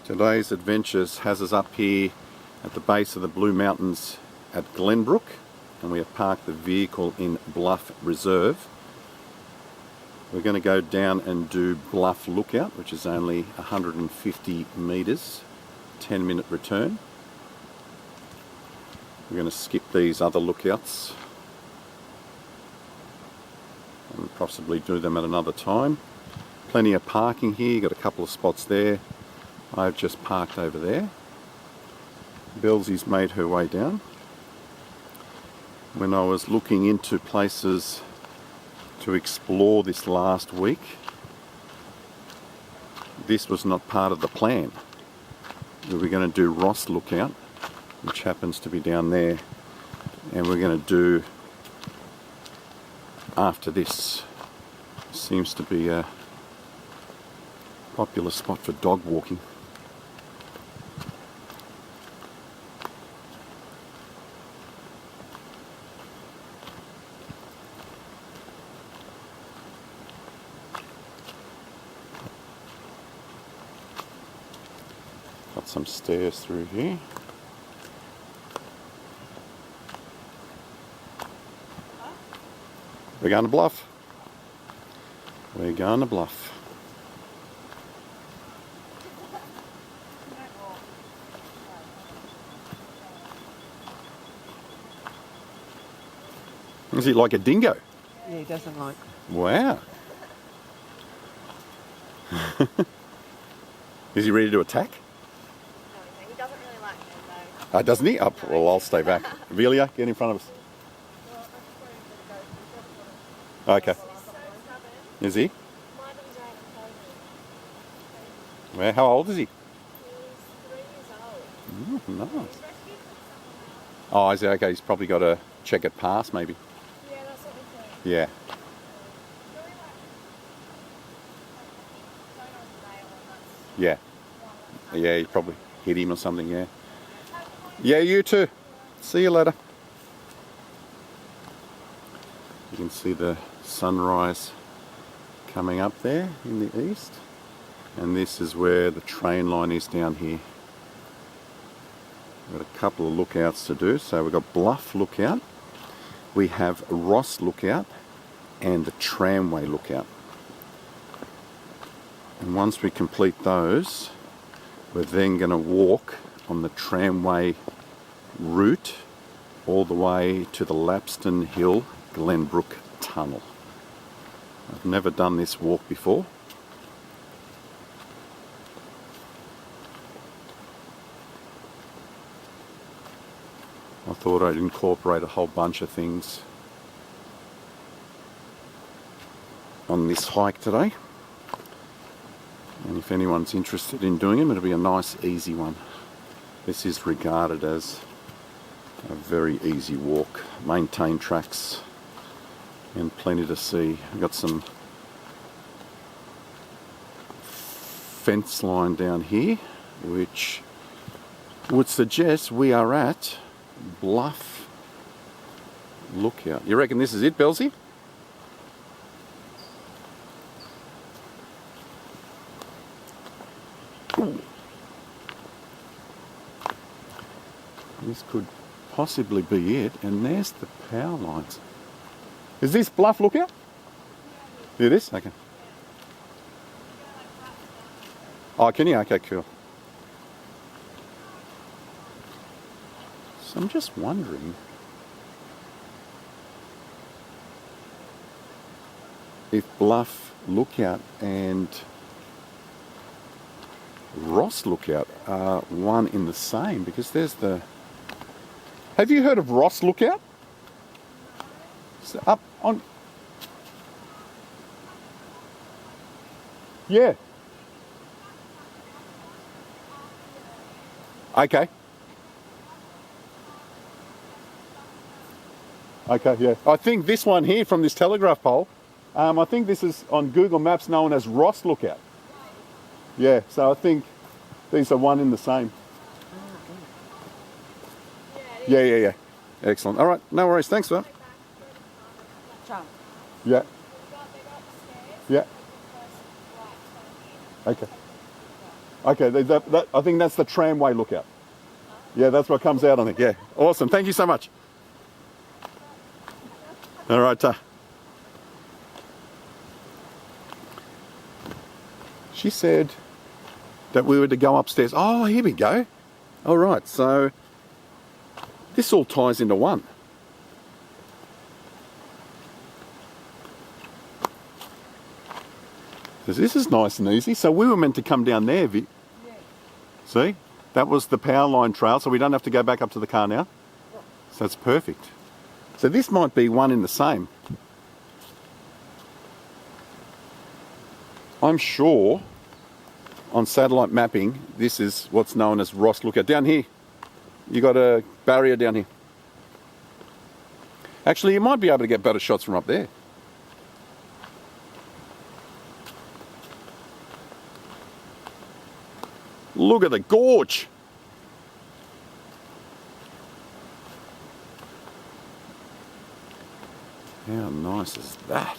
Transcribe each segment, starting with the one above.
Today's adventures has us up here at the base of the Blue Mountains at Glenbrook, and we have parked the vehicle in Bluff Reserve. We're going to go down and do Bluff Lookout, which is only 150 metres, 10-minute return. We're going to skip these other lookouts and possibly do them at another time. Plenty of parking here, got a couple of spots there. I've just parked over there. Belsy's made her way down. When I was looking into places to explore this last week, this was not part of the plan. We were going to do Ross Lookout, which happens to be down there, and we're going to do after this. Seems to be a popular spot for dog walking. Got some stairs through here. We're going to Bluff. We're going to Bluff. Is he like a dingo? Yeah, he doesn't like. Wow. Is he ready to attack? No, he doesn't really like them though. Doesn't he? Oh, well, I'll stay back. Velia, get in front of us. Okay. Is he? Well, how old is he? He's 3 years old. Nice. Oh, is he? Okay, he's probably got a checkered pass, maybe. Yeah, that's what we think. Yeah. Yeah. Yeah, you probably hit him or something, yeah. Yeah, you too. See you later. You can see the sunrise coming up there in the east. And this is where the train line is down here. We've got a couple of lookouts to do. So we've got Bluff Lookout, we have Ross Lookout, and the Tramway Lookout. And once we complete those, we're then going to walk on the tramway route all the way to the Lapstone Hill-Glenbrook tunnel. I've never done this walk before. I thought I'd incorporate a whole bunch of things on this hike today. And if anyone's interested in doing them, it'll be a nice, easy one. This is regarded as a very easy walk. Maintained tracks and plenty to see. We've got some fence line down here, which would suggest we are at Bluff Lookout. You reckon this is it, Belsy? This could possibly be it, and there's the power lines. Is this Bluff Lookout? It is? Okay. Oh, can you? Okay, cool. So I'm just wondering if Bluff Lookout and Ross Lookout are one in the same, because there's the... Have you heard of Ross Lookout? So up on... Yeah. Okay. Okay, yeah. I think this one here from this telegraph pole, I think this is on Google Maps known as Ross Lookout. Yeah, so I think these are one in the same. Yeah. Excellent. All right, no worries. Thanks for that. Yeah. Yeah. Okay. Okay, I think that's the Tramway lookout. Yeah, that's what comes out, I think. Yeah, awesome. Thank you so much. All right. She said that we were to go upstairs. Oh, here we go. All right, so this all ties into one. This is nice and easy. So we were meant to come down there. Yeah. See? That was the power line trail, so we don't have to go back up to the car now. So that's perfect. So this might be one in the same. I'm sure on satellite mapping, this is what's known as Ross Lookout. Down here, you got a barrier down here. Actually, you might be able to get better shots from up there. Look at the gorge. How nice is that?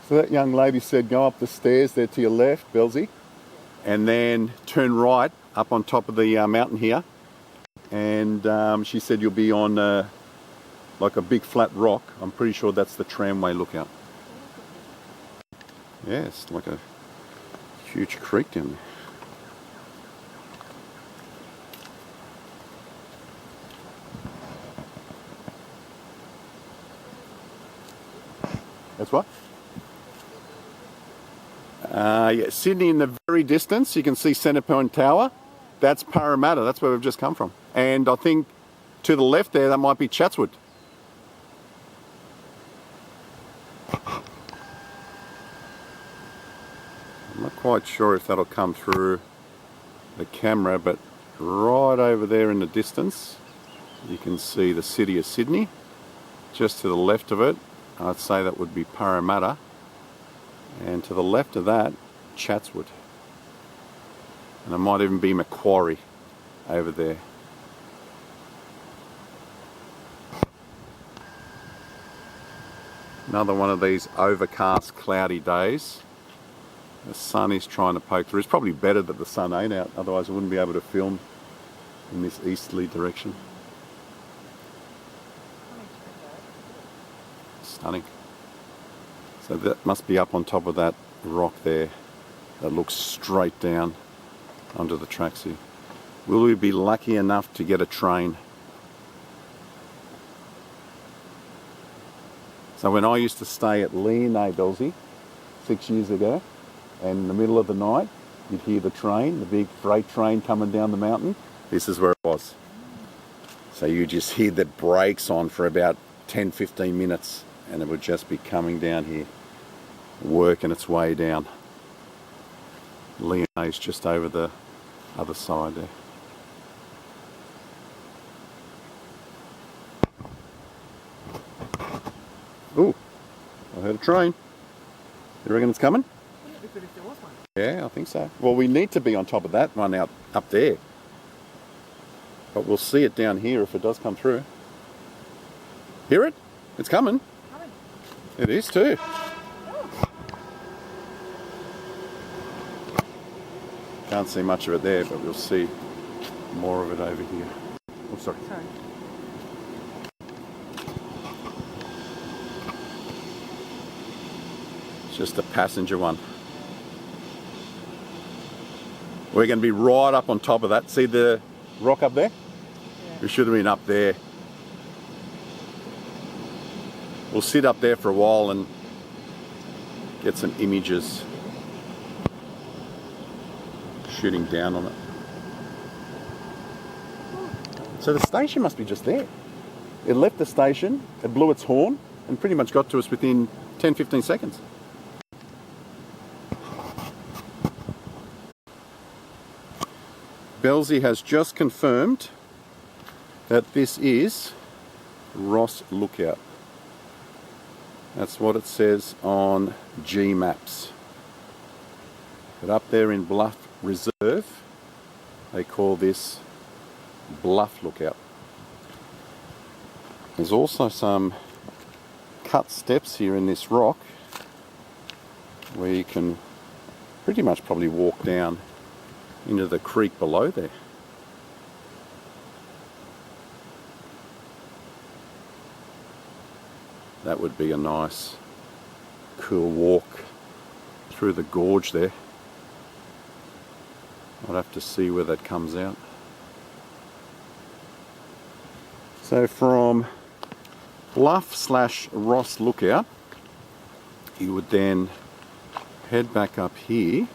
So that young lady said go up the stairs there to your left, Belzy, and then turn right up on top of the mountain here. And she said you'll be on like a big flat rock. I'm pretty sure that's the Tramway lookout. Yeah, it's like a huge creek down there. That's what? Yeah, Sydney in the very distance, you can see Centrepoint Tower. That's Parramatta, that's where we've just come from. And I think to the left there, that might be Chatswood. I'm not quite sure if that'll come through the camera, but right over there in the distance, you can see the city of Sydney. Just to the left of it, I'd say that would be Parramatta. And to the left of that, Chatswood. And it might even be Macquarie over there. Another one of these overcast, cloudy days. The sun is trying to poke through. It's probably better that the sun ain't out, otherwise I wouldn't be able to film in this easterly direction. Stunning. So that must be up on top of that rock there that looks straight down onto the tracks here. Will we be lucky enough to get a train? So when I used to stay at Leonay, Belzy, 6 years ago, and in the middle of the night, you'd hear the train, the big freight train coming down the mountain. This is where it was. So you just hear the brakes on for about 10-15 minutes, and it would just be coming down here, working its way down. Leonay's just over the other side there. Ooh, I heard a train. You reckon it's coming? Wouldn't it be good if there was one? Yeah, I think so. Well, we need to be on top of that one out up there. But we'll see it down here if it does come through. Hear it? It's coming. Coming. It is too. Can't see much of it there, but we'll see more of it over here. Oh, sorry. Sorry. It's just a passenger one. We're going to be right up on top of that. See the rock up there? Yeah. We should have been up there. We'll sit up there for a while and get some images shooting down on it. So the station must be just there. It left the station, it blew its horn, and pretty much got to us within 10-15 seconds. Belzy has just confirmed that this is Ross Lookout. That's what it says on G Maps. But up there in Bluff Reserve, they call this Bluff Lookout. There's also some cut steps here in this rock where you can pretty much probably walk down into the creek below there. That would be a nice, cool walk through the gorge there. I'd have to see where that comes out. So from Bluff/Ross Lookout, you would then head back up here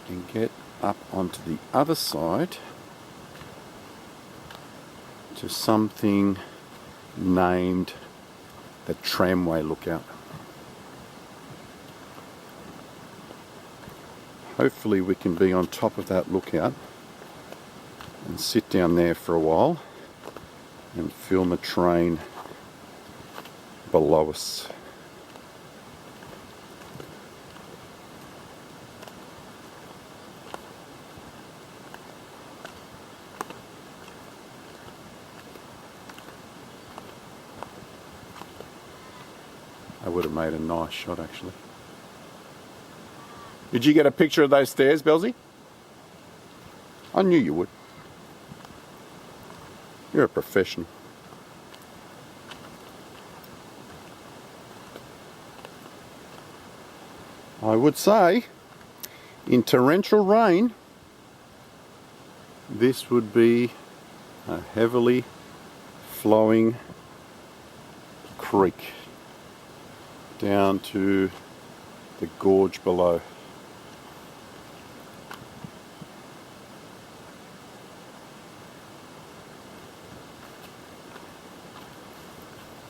and get up onto the other side to something named the Tramway Lookout. Hopefully we can be on top of that lookout and sit down there for a while and film a train below us. I would have made a nice shot actually. Did you get a picture of those stairs, Belzy? I knew you would. You're a professional. I would say, in torrential rain, this would be a heavily flowing creek down to the gorge below.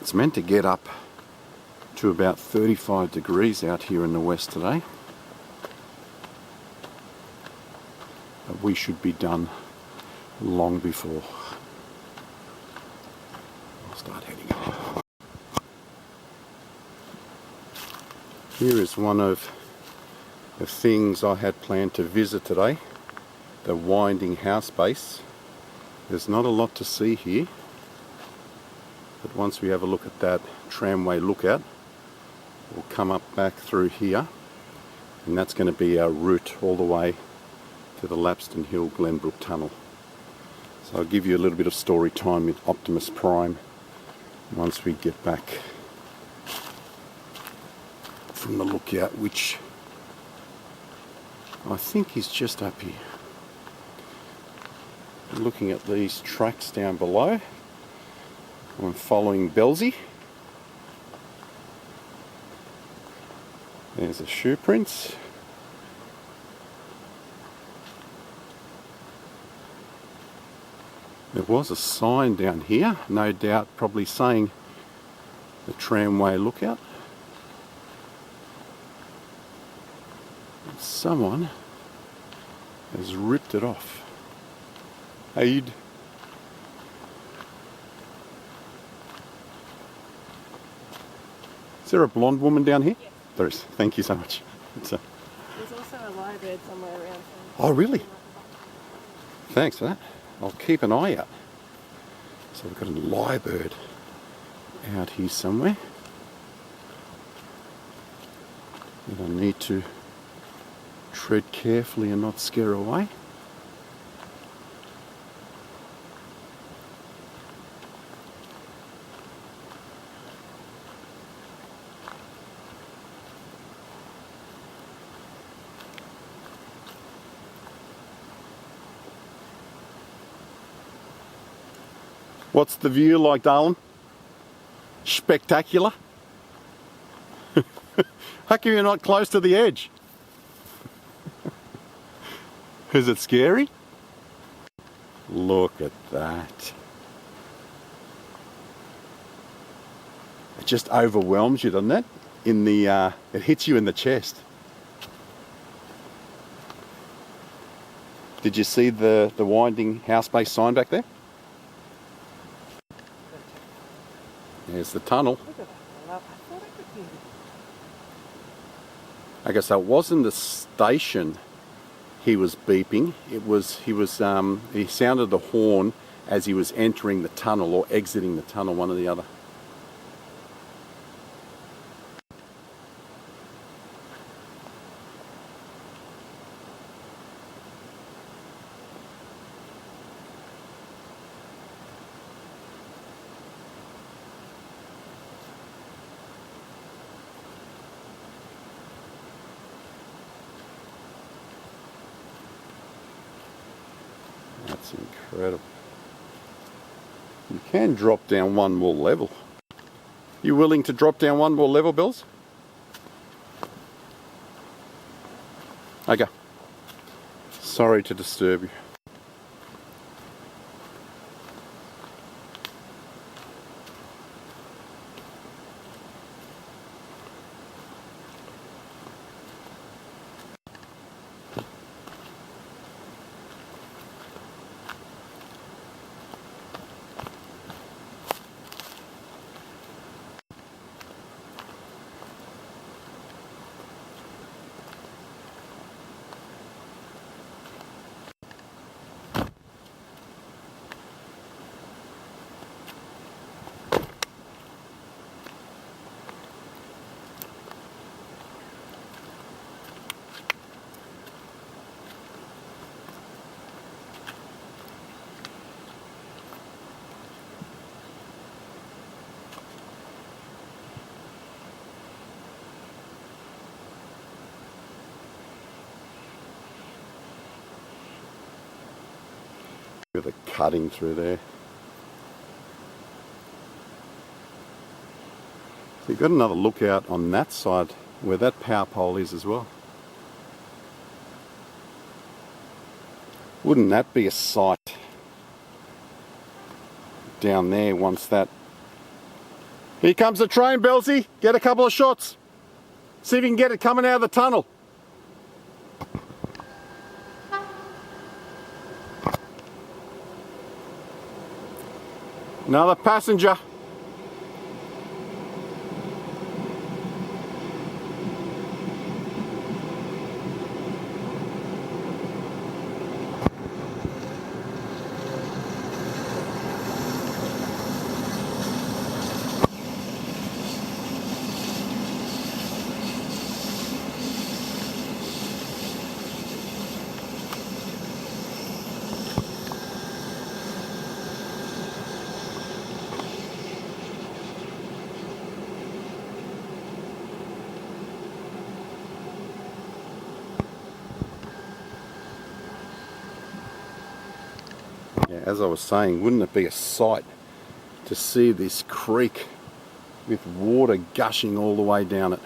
It's meant to get up to about 35 degrees out here in the west today. But we should be done long before. I'll start heading up. Here is one of the things I had planned to visit today, the winding house base. There's not a lot to see here. But once we have a look at that Tramway Lookout, we'll come up back through here, and that's going to be our route all the way to the Lapstone Hill-Glenbrook tunnel. So I'll give you a little bit of story time with Optimus Prime once we get back from the lookout, which I think is just up here. Looking at these tracks down below, I'm following Belzy. There's the shoe prints. There was a sign down here, no doubt probably saying the Tramway Lookout. Someone has ripped it off. Hey, is there a blonde woman down here? Yes. There is. Thank you so much. There's also a lyrebird somewhere around. Oh, really? Thanks for that. I'll keep an eye out. So we've got a lyrebird out here somewhere. And I need to tread carefully and not scare away. What's the view like, darling? Spectacular? How come you're not close to the edge? Is it scary? Look at that. It just overwhelms you, doesn't it? in the, it hits you in the chest. Did you see the winding house-based sign back there? There's the tunnel. Look at that. I thought it could be. Okay, so it wasn't the station he was beeping. He sounded the horn as he was entering the tunnel or exiting the tunnel, one or the other. That's incredible. You can drop down one more level. You willing to drop down one more level, Bills? Okay. Sorry to disturb you. Look at the cutting through there. So you've got another lookout on that side where that power pole is as well. Wouldn't that be a sight down there once that... Here comes the train, Belsy. Get a couple of shots. See if you can get it coming out of the tunnel. Another passenger. Yeah, as I was saying, wouldn't it be a sight to see this creek with water gushing all the way down it?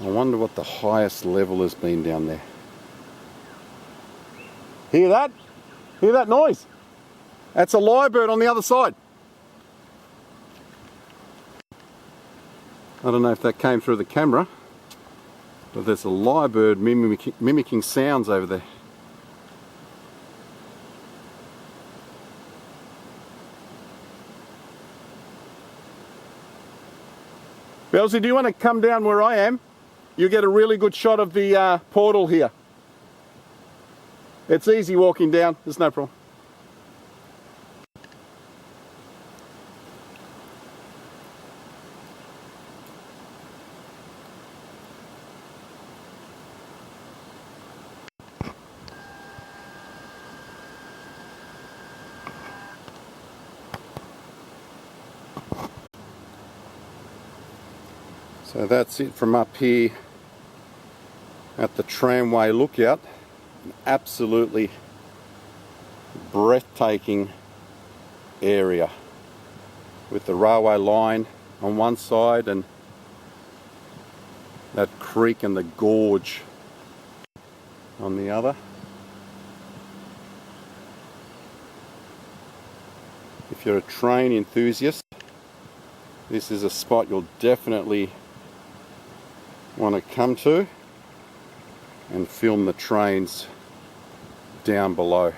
I wonder what the highest level has been down there. Hear that? Hear that noise? That's a lyrebird on the other side. I don't know if that came through the camera, but there's a lyrebird mimicking sounds over there. Belzy, do you want to come down where I am? You'll get a really good shot of the portal here. It's easy walking down, there's no problem. So that's it from up here at the Tramway lookout. An absolutely breathtaking area with the railway line on one side and that creek and the gorge on the other. If you're a train enthusiast, This is a spot you'll definitely want to come to and film the trains down below.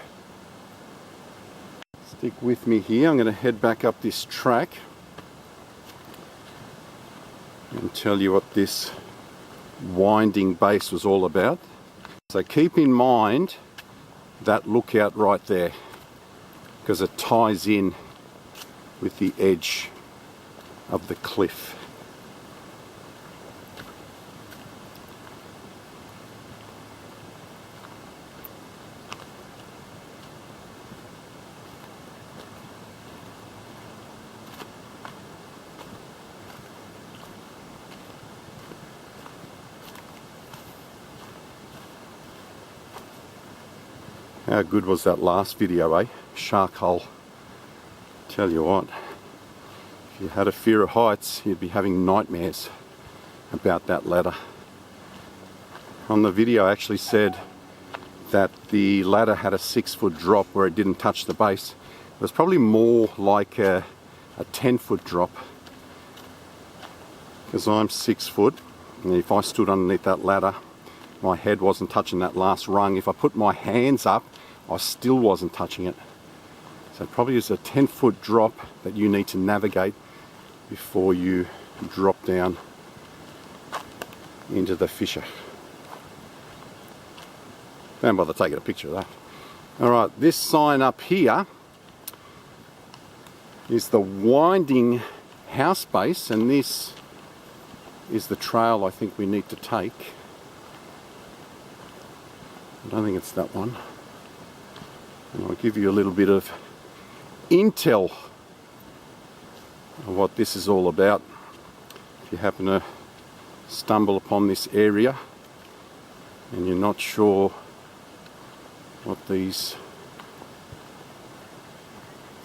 Stick with me here. I'm going to head back up this track and tell you what this winding base was all about. So keep in mind that lookout right there, because it ties in with the edge of the cliff. How good was that last video, eh? Shark hole. Tell you what, if you had a fear of heights, you'd be having nightmares about that ladder. On the video, I actually said that the ladder had a 6-foot drop where it didn't touch the base. It was probably more like a 10-foot drop, because I'm 6 foot, and if I stood underneath that ladder, my head wasn't touching that last rung. If I put my hands up, I still wasn't touching it. So it probably is a 10-foot drop that you need to navigate before you drop down into the fissure. Don't bother taking a picture of that. Alright, this sign up here is the winding house base, and this is the trail I think we need to take. I don't think it's that one. And I'll give you a little bit of intel of what this is all about. If you happen to stumble upon this area and you're not sure what these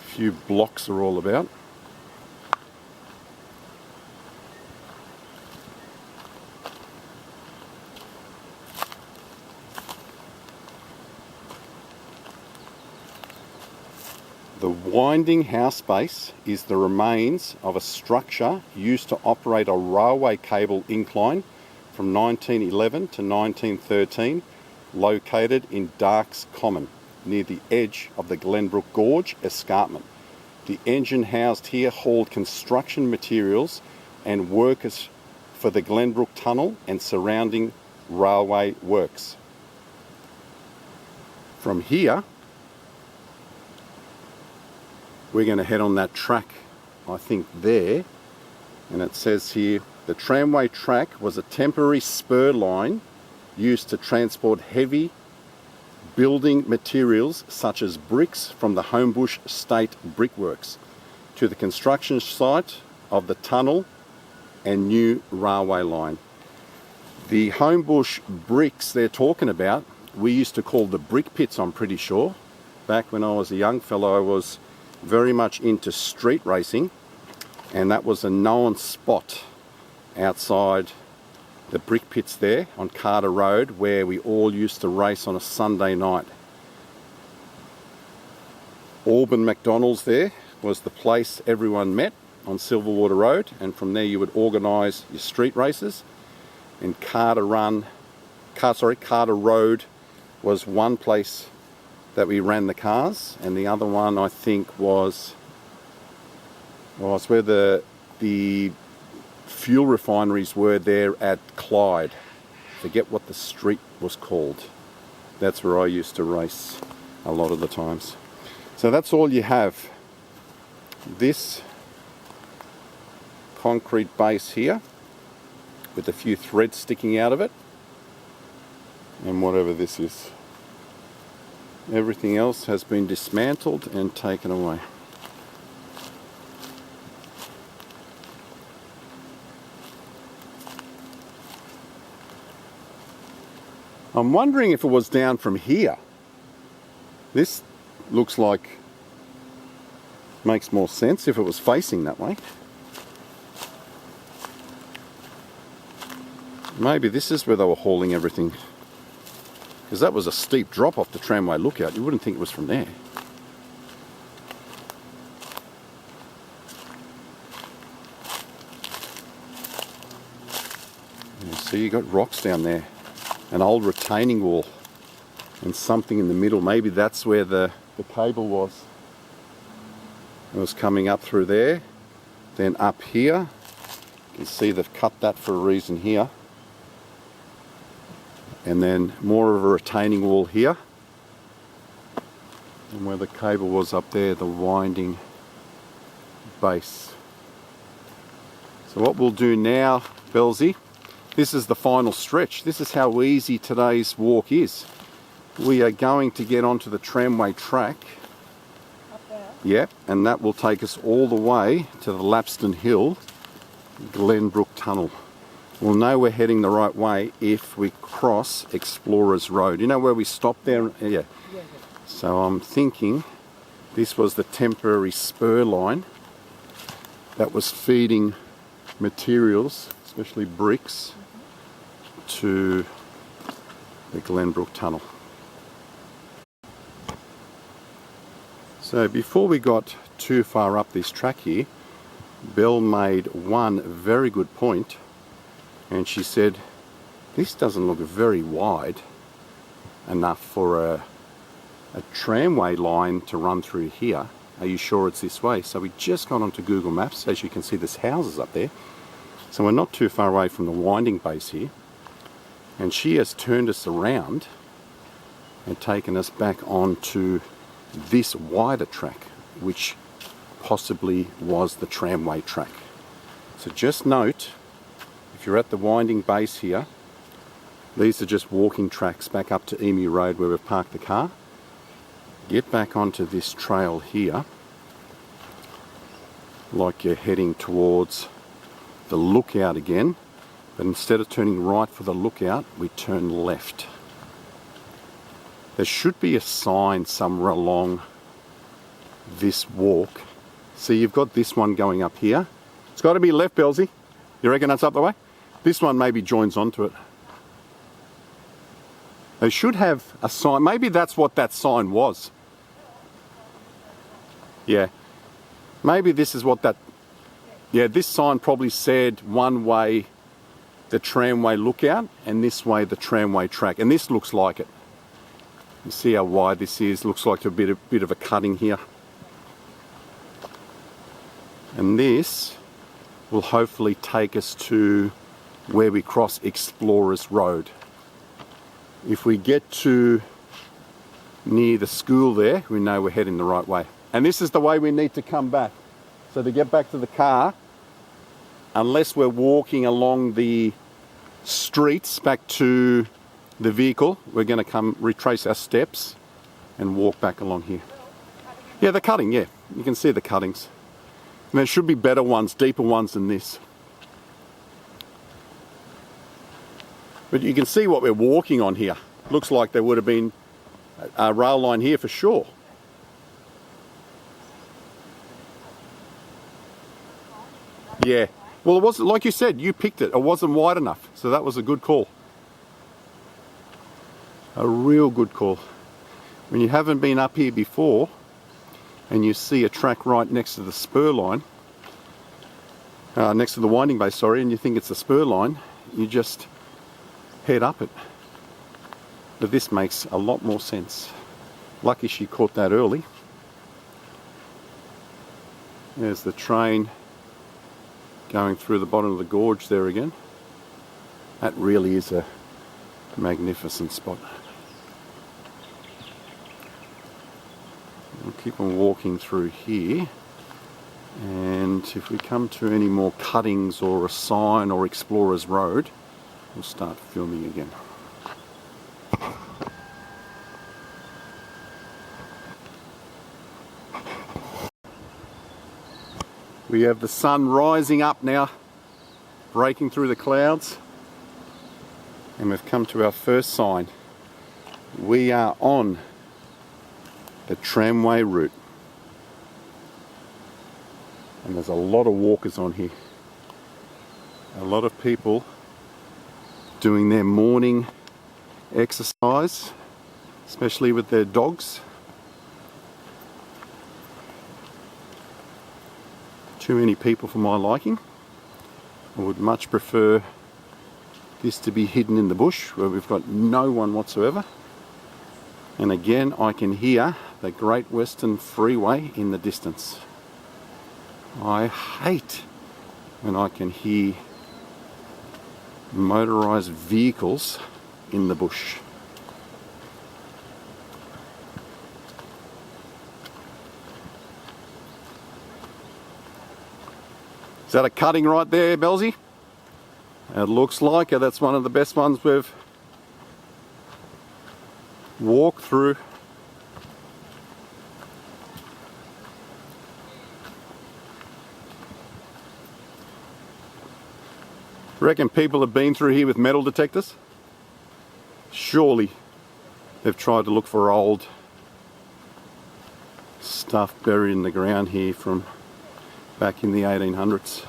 few blocks are all about. The winding house base is the remains of a structure used to operate a railway cable incline from 1911 to 1913, located in Darks Common, near the edge of the Glenbrook Gorge escarpment. The engine housed here hauled construction materials and workers for the Glenbrook Tunnel and surrounding railway works. From here, we're going to head on that track, I think there, and it says here, the tramway track was a temporary spur line used to transport heavy building materials such as bricks from the Homebush State Brickworks to the construction site of the tunnel and new railway line. The Homebush bricks they're talking about, we used to call the brick pits, I'm pretty sure. Back when I was a young fellow, I was very much into street racing, and that was a known spot outside the brick pits there on Carter Road, where we all used to race on a Sunday night. Auburn McDonald's there was the place everyone met on Silverwater Road, and from there you would organise your street races. And Carter Road was one place that we ran the cars, and the other one I think was where the fuel refineries were there at Clyde. Forget what the street was called. That's where I used to race a lot of the times. So that's all you have. This concrete base here with a few threads sticking out of it, and whatever this is. Everything else has been dismantled and taken away. I'm wondering if it was down from here. This looks like, makes more sense if it was facing that way. Maybe this is where they were hauling everything, because that was a steep drop off the tramway lookout. You wouldn't think it was from there. You see, you got rocks down there, an old retaining wall, and something in the middle. Maybe that's where the cable was. It was coming up through there, then up here. You can see they've cut that for a reason here. And then more of a retaining wall here. And where the cable was up there, the winding base. So what we'll do now, Belzy, this is the final stretch. This is how easy today's walk is. We are going to get onto the tramway track. Up there? Yep, and that will take us all the way to the Lapstone Hill-Glenbrook tunnel. We'll know we're heading the right way if we cross Explorers Road. You know where we stopped there? Yeah. Yeah. So I'm thinking this was the temporary spur line that was feeding materials, especially bricks, to the Glenbrook tunnel. So before we got too far up this track here, Belle made one very good point, and she said, this doesn't look very wide enough for a tramway line to run through here. Are you sure it's this way? So we just got onto Google Maps. As you can see, there's houses up there. So we're not too far away from the winding base here. And she has turned us around and taken us back onto this wider track, which possibly was the tramway track. So just note, if you're at the winding base here, these are just walking tracks back up to Emu Road where we've parked the car. Get back onto this trail here, like you're heading towards the lookout again, but instead of turning right for the lookout, we turn left. There should be a sign somewhere along this walk. See, you've got this one going up here. It's got to be left, Belzy. You reckon that's up the way? This one maybe joins onto it. They should have a sign. Maybe that's what that sign was. Yeah. Maybe this is what that... Yeah, this sign probably said one way the tramway lookout and this way the tramway track. And this looks like it. You see how wide this is? Looks like a bit of a cutting here. And this will hopefully take us to where we cross Explorers Road. If we get to near the school there, we know we're heading the right way. And this is the way we need to come back. So to get back to the car, unless we're walking along the streets back to the vehicle, we're going to come retrace our steps and walk back along here. Yeah, the cutting, yeah. You can see the cuttings. And there should be better ones, deeper ones than this. But you can see what we're walking on here. Looks like there would have been a rail line here for sure. Yeah. Well, it wasn't, like you said, you picked it. It wasn't wide enough. So that was a good call. A real good call. When you haven't been up here before and you see a track right next to the spur line, next to the winding base, sorry, and you think it's a spur line, you just head up it. But this makes a lot more sense. Lucky she caught that early. There's the train going through the bottom of the gorge there again. That really is a magnificent spot. We'll keep on walking through here, and if we come to any more cuttings or a sign or Explorers Road, we'll start filming again. We have the sun rising up now, breaking through the clouds, and we've come to our first sign. We are on the tramway route, and there's a lot of walkers on here. A lot of people doing their morning exercise, especially with their dogs. Too many people for my liking. I would much prefer this to be hidden in the bush where we've got no one whatsoever. And again, I can hear the Great Western Freeway in the distance. I hate when I can hear motorised vehicles in the bush. Is that a cutting right there, Belzy? It looks like it. That's one of the best ones we've walked through. Reckon people have been through here with metal detectors? Surely they've tried to look for old stuff buried in the ground here from back in the 1800s.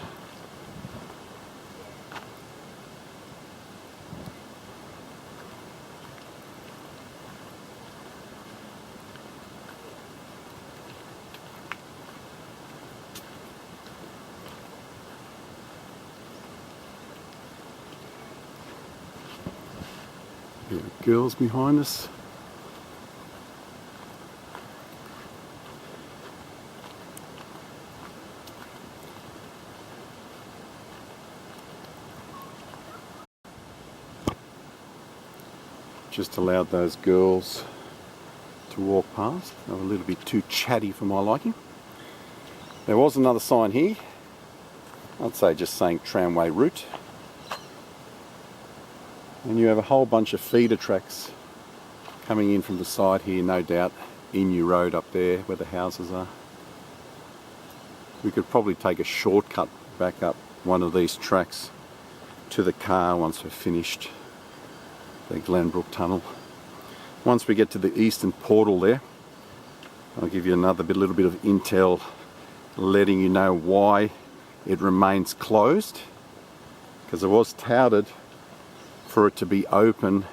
There are girls behind us. Just allowed those girls to walk past. They were a little bit too chatty for my liking. There was another sign here. I'd say just saying tramway route. And you have a whole bunch of feeder tracks coming in from the side here, no doubt. Emu Road up there where the houses are. We could probably take a shortcut back up one of these tracks to the car once we're finished the Glenbrook tunnel. Once we get to the eastern portal there, I'll give you little bit of intel letting you know why it remains closed, because it was touted for it to be open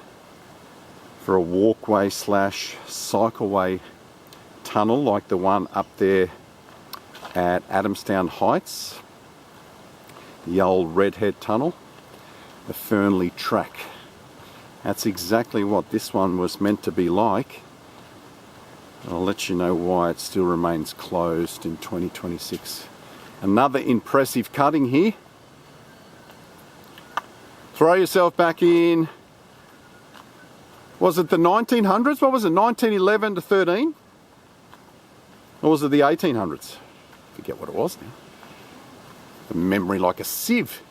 for a walkway / cycleway tunnel like the one up there at Adamstown Heights, the old Redhead tunnel, the Fernley track. That's exactly what this one was meant to be like. I'll let you know why it still remains closed in 2026. Another impressive cutting here. Throw yourself back in. Was it the 1900s? What was it, 1911 to 13? Or was it the 1800s? Forget what it was now. The memory like a sieve.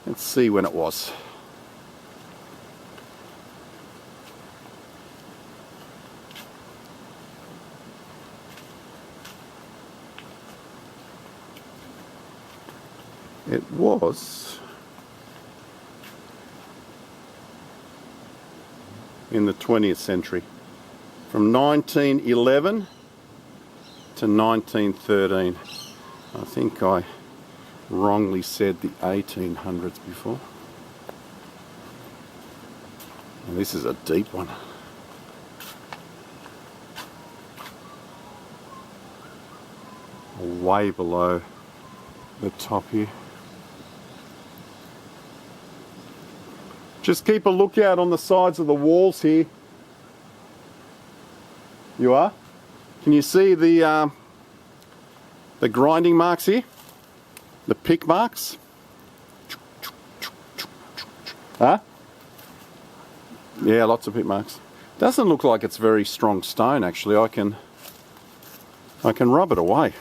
Let's see when it was. It was in the 20th century, from 1911 to 1913. I think I wrongly said the 1800s before. And this is a deep one. Way below the top here. Just keep a lookout on the sides of the walls here. You are? Can you see the grinding marks here? The pick marks? Huh? Yeah, lots of pick marks. Doesn't look like it's very strong stone actually. I can rub it away.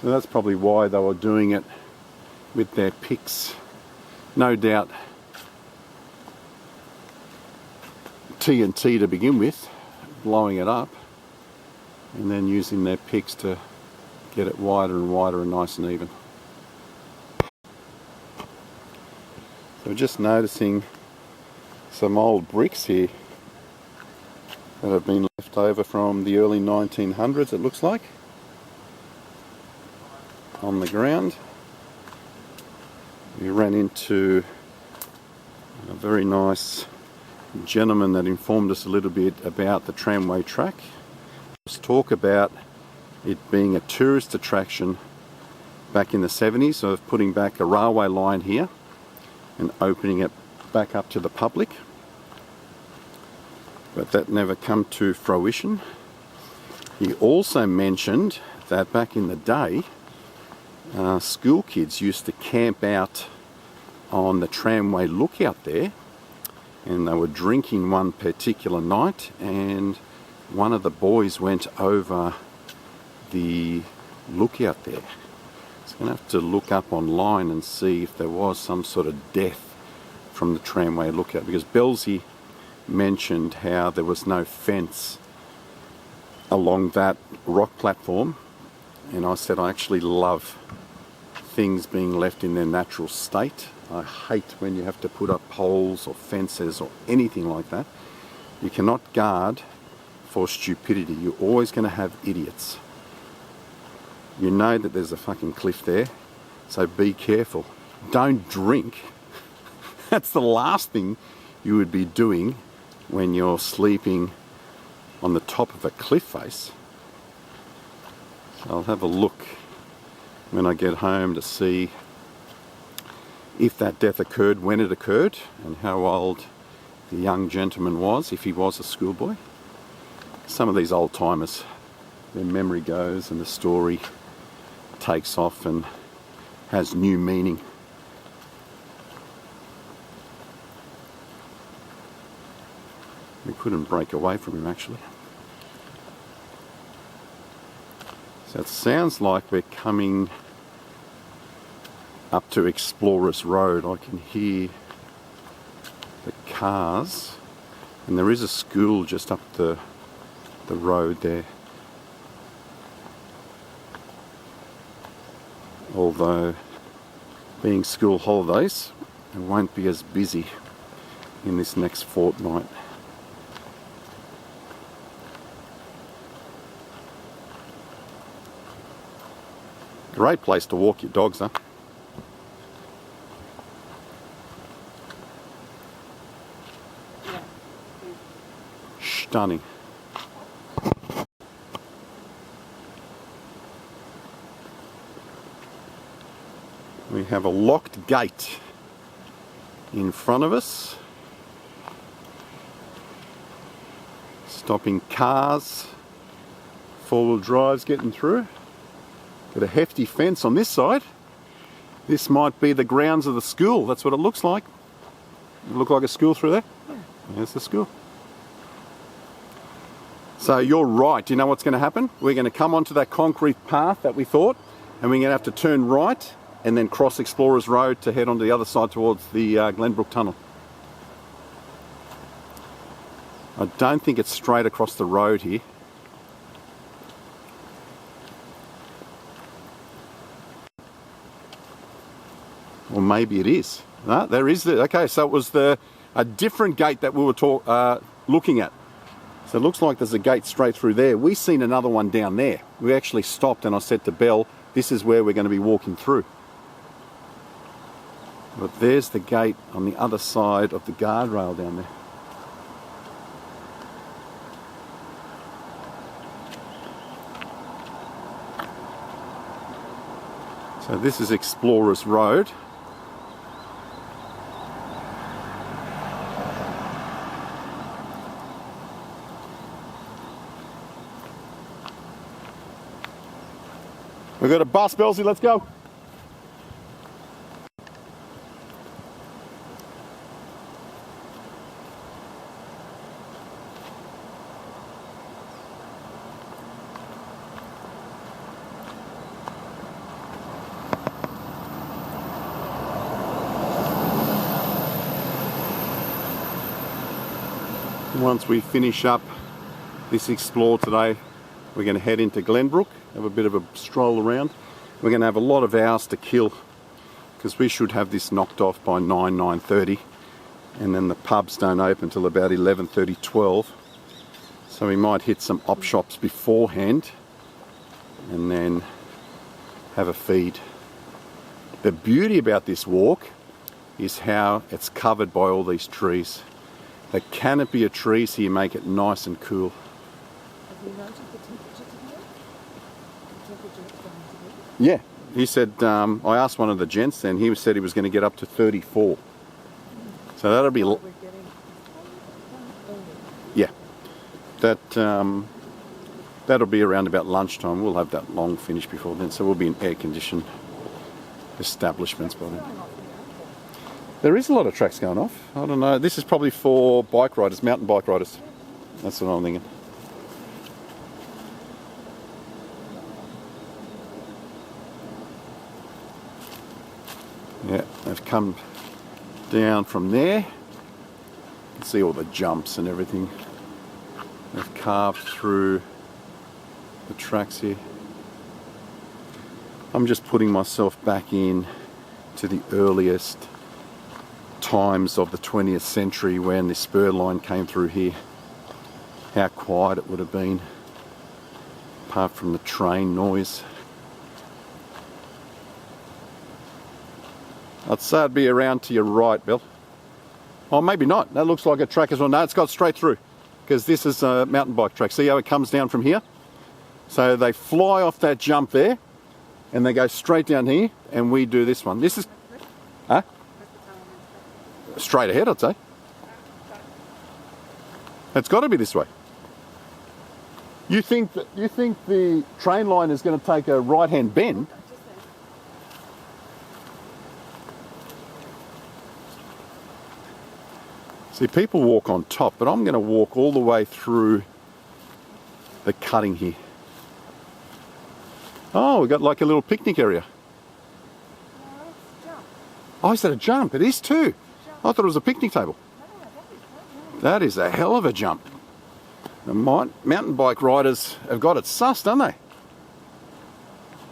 So that's probably why they were doing it with their picks. No doubt TNT to begin with, blowing it up, and then using their picks to get it wider and wider and nice and even. So just noticing some old bricks here that have been left over from the early 1900s, it looks like, on the ground. We ran into a very nice gentleman that informed us a little bit about the tramway track. Let's talk about it being a tourist attraction back in the 70s of putting back a railway line here and opening it back up to the public, but that never come to fruition. He also mentioned that back in the day, school kids used to camp out on the Tramway lookout there, and they were drinking one particular night, and one of the boys went over the lookout there. So I'm going to have to look up online and see if there was some sort of death from the Tramway lookout, because Belzy mentioned how there was no fence along that rock platform, and I said I actually love things being left in their natural state. I hate when you have to put up poles or fences or anything like that. You cannot guard for stupidity. You're always going to have idiots. You know that there's a fucking cliff there, so be careful. Don't drink. That's the last thing you would be doing when you're sleeping on the top of a cliff face. So I'll have a look when I get home to see if that death occurred, when it occurred, and how old the young gentleman was, if he was a schoolboy. Some of these old timers, their memory goes and the story takes off and has new meaning. We couldn't break away from him actually. So it sounds like we're coming up to Explorers Road. I can hear the cars, and there is a school just up the road there. Although being school holidays, it won't be as busy in this next fortnight. Great place to walk your dogs, huh? Yeah. Stunning. We have a locked gate in front of us, stopping cars, four-wheel drives getting through. Got a hefty fence on this side. This might be the grounds of the school. That's what it looks like. It look like a school through there? Yeah. There's the school. So you're right. You know what's going to happen? We're going to come onto that concrete path that we thought, and we're going to have to turn right and then cross Explorers Road to head onto the other side towards the Glenbrook Tunnel. I don't think it's straight across the road here. Or maybe it is. No, there is the. Okay, so it was a different gate that we were looking at. So it looks like there's a gate straight through there. We seen another one down there. We actually stopped and I said to Belle, this is where we're going to be walking through. But there's the gate on the other side of the guardrail down there. So this is Explorers Road. We've got a bus, Belzy, let's go. Once we finish up this explore today, we're going to head into Glenbrook, have a bit of a stroll around. We're going to have a lot of hours to kill because we should have this knocked off by 9:30, and then the pubs don't open till about 11:30, 12. So we might hit some op shops beforehand and then have a feed. The beauty about this walk is how it's covered by all these trees. The canopy of trees here make it nice and cool. Have you noted the temperature today? temperature it's going to be? Yeah. He said, I asked one of the gents and he said he was going to get up to 34. So that'll be... We're getting Yeah. That'll be around about lunchtime. We'll have that long finished before then. So we'll be in air-conditioned establishments by then. There is a lot of tracks going off. I don't know. This is probably for bike riders, mountain bike riders. That's what I'm thinking. Yeah, they've come down from there. You can see all the jumps and everything. They've carved through the tracks here. I'm just putting myself back in to the earliest times of the 20th century when the spur line came through here. How quiet it would have been, apart from the train noise. I'd say it'd be around to your right, Bill. Oh, maybe not. That looks like a track as well. No, it's got straight through, because this is a mountain bike track. See how it comes down from here? So they fly off that jump there, and they go straight down here, and we do this one. This is... Huh? Straight ahead, I'd say. It's got to be this way. You think the train line is going to take a right-hand bend? See, people walk on top, but I'm going to walk all the way through the cutting here. Oh, we've got like a little picnic area. Oh, is that a jump? It is too. I thought it was a picnic table. That is a hell of a jump. The mountain bike riders have got it sussed, don't they?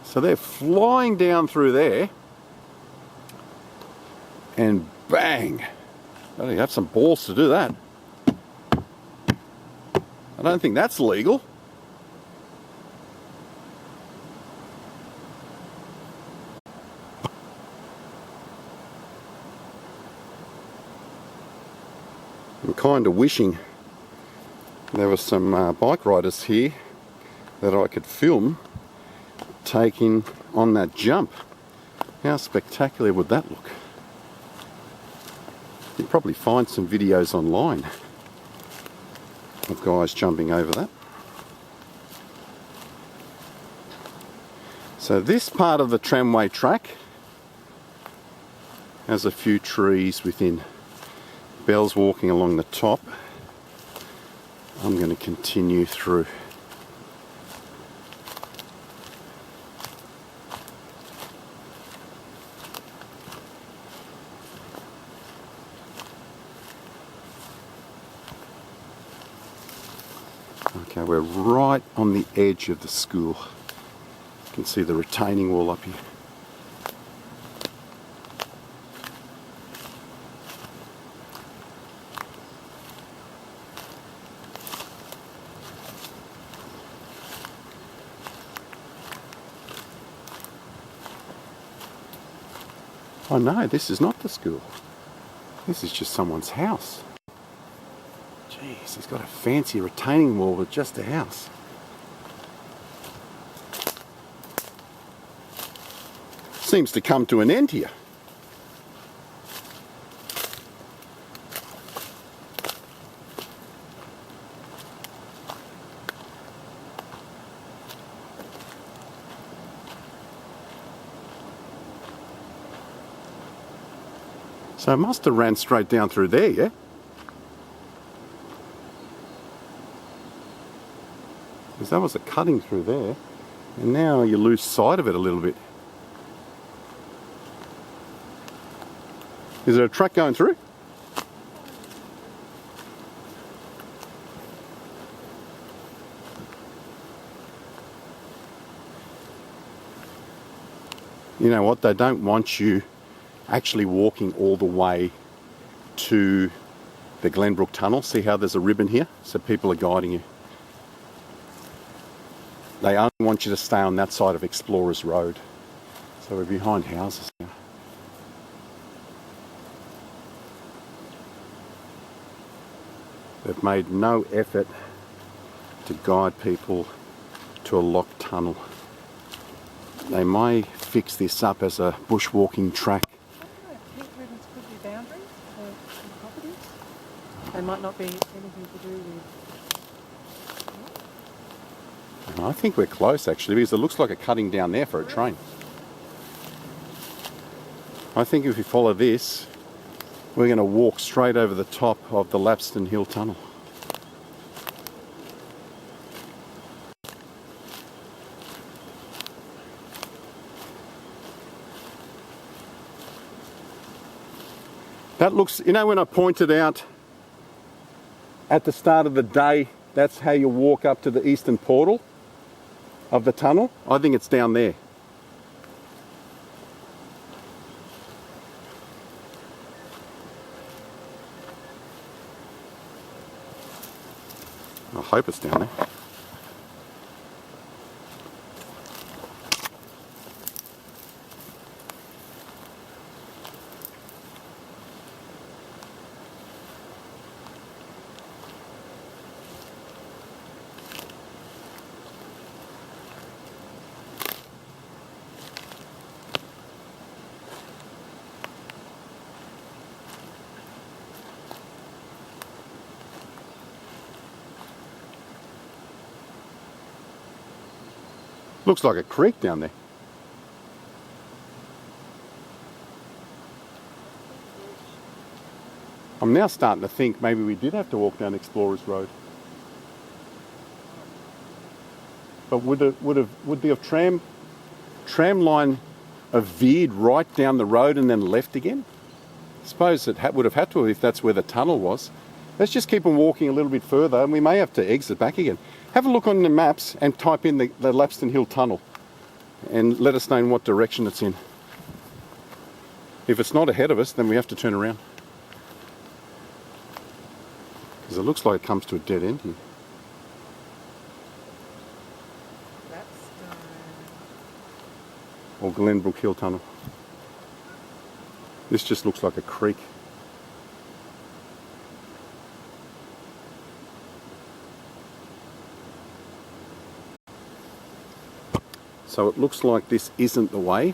So they're flying down through there, and bang! Oh, you have some balls to do that. I don't think that's legal. I'm kind of wishing there were some bike riders here that I could film taking on that jump. How spectacular would that look? You'll probably find some videos online of guys jumping over that. So this part of the tramway track has a few trees within. Belle's walking along the top. I'm going to continue through. Okay, we're right on the edge of the school. You can see the retaining wall up here. Oh no, this is not the school. This is just someone's house. Jeez, he's got a fancy retaining wall with just a house. Seems to come to an end here. So it must have ran straight down through there, yeah? Because that was a cutting through there, and now you lose sight of it a little bit. Is there a truck going through? You know what, they don't want you actually walking all the way to the Glenbrook tunnel. See how there's a ribbon here? So people are guiding you. They only want you to stay on that side of Explorers Road. So we're behind houses now. They've made no effort to guide people to a locked tunnel. they may fix this up as a bushwalking track. I don't know. Pink ribbons could be boundaries for some properties. They might not be anything to do with. I think we're close actually, because it looks like a cutting down there for a train. I think if we follow this, we're going to walk straight over the top of the Lapstone Hill Tunnel. That looks, you know when I pointed out at the start of the day, that's how you walk up to the eastern portal of the tunnel? I think it's down there. I hope it's down there. Looks like a creek down there. I'm now starting to think maybe we did have to walk down Explorers Road. But would the tram line have veered right down the road and then left again? I suppose it would have had to if that's where the tunnel was. Let's just keep on walking a little bit further and we may have to exit back again. Have a look on the maps and type in the Lapstone Hill Tunnel and let us know in what direction it's in. If it's not ahead of us, then we have to turn around. Because it looks like it comes to a dead end here. Lapstone. Or Glenbrook Hill Tunnel. This just looks like a creek. So it looks like this isn't the way.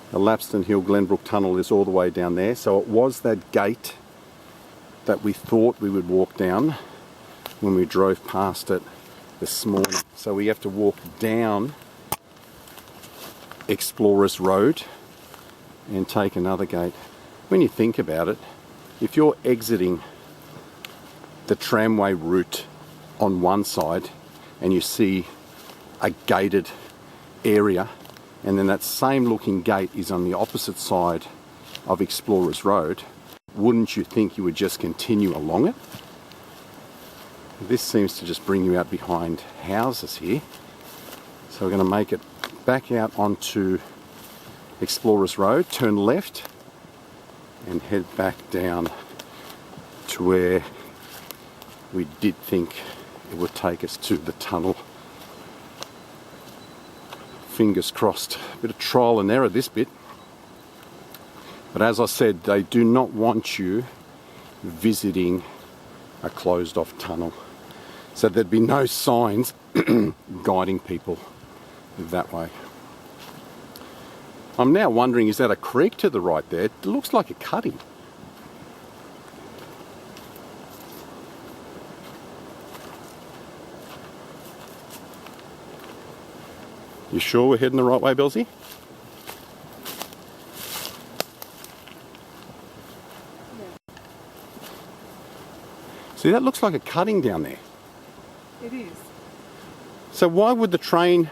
The Lapstone Hill-Glenbrook Tunnel is all the way down there. So it was that gate that we thought we would walk down when we drove past it this morning. So we have to walk down Explorers Road and take another gate. When you think about it, if you're exiting the tramway route on one side and you see a gated area and then that same looking gate is on the opposite side of Explorers Road, wouldn't you think you would just continue along it? This seems to just bring you out behind houses here. So we're going to make it back out onto Explorers Road, turn left and head back down to where we did think it would take us to the tunnel. Fingers crossed. A bit of trial and error this bit. But as I said, they do not want you visiting a closed off tunnel. So there'd be no signs guiding people that way. I'm now wondering, is that a creek to the right there? It looks like a cutting. You sure we're heading the right way, Belzy? Yeah. See, that looks like a cutting down there. It is. So why would the train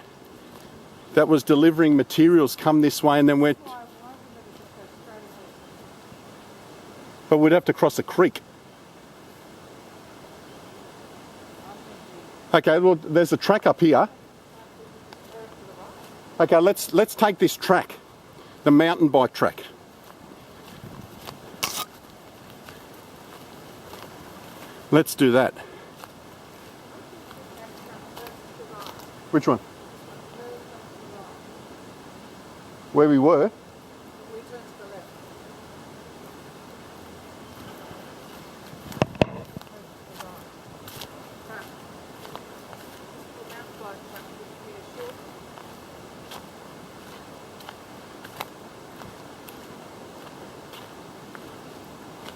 that was delivering materials come this way and then went... Why wouldn't it just go straight ahead? But we'd have to cross a creek. I'm thinking Okay, well, there's a track up here. Okay, let's take this track, the mountain bike track. Let's do that. Which one? Where we were? we turn to the left.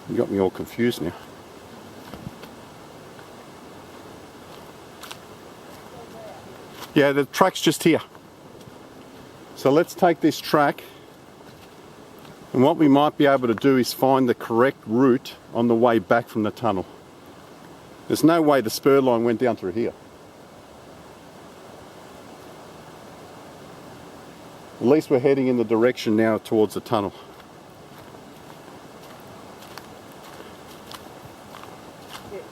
You got me all confused now. Yeah, the track's just here. So let's take this track, and what we might be able to do is find the correct route on the way back from the tunnel. There's no way the spur line went down through here. At least we're heading in the direction now towards the tunnel. Yes.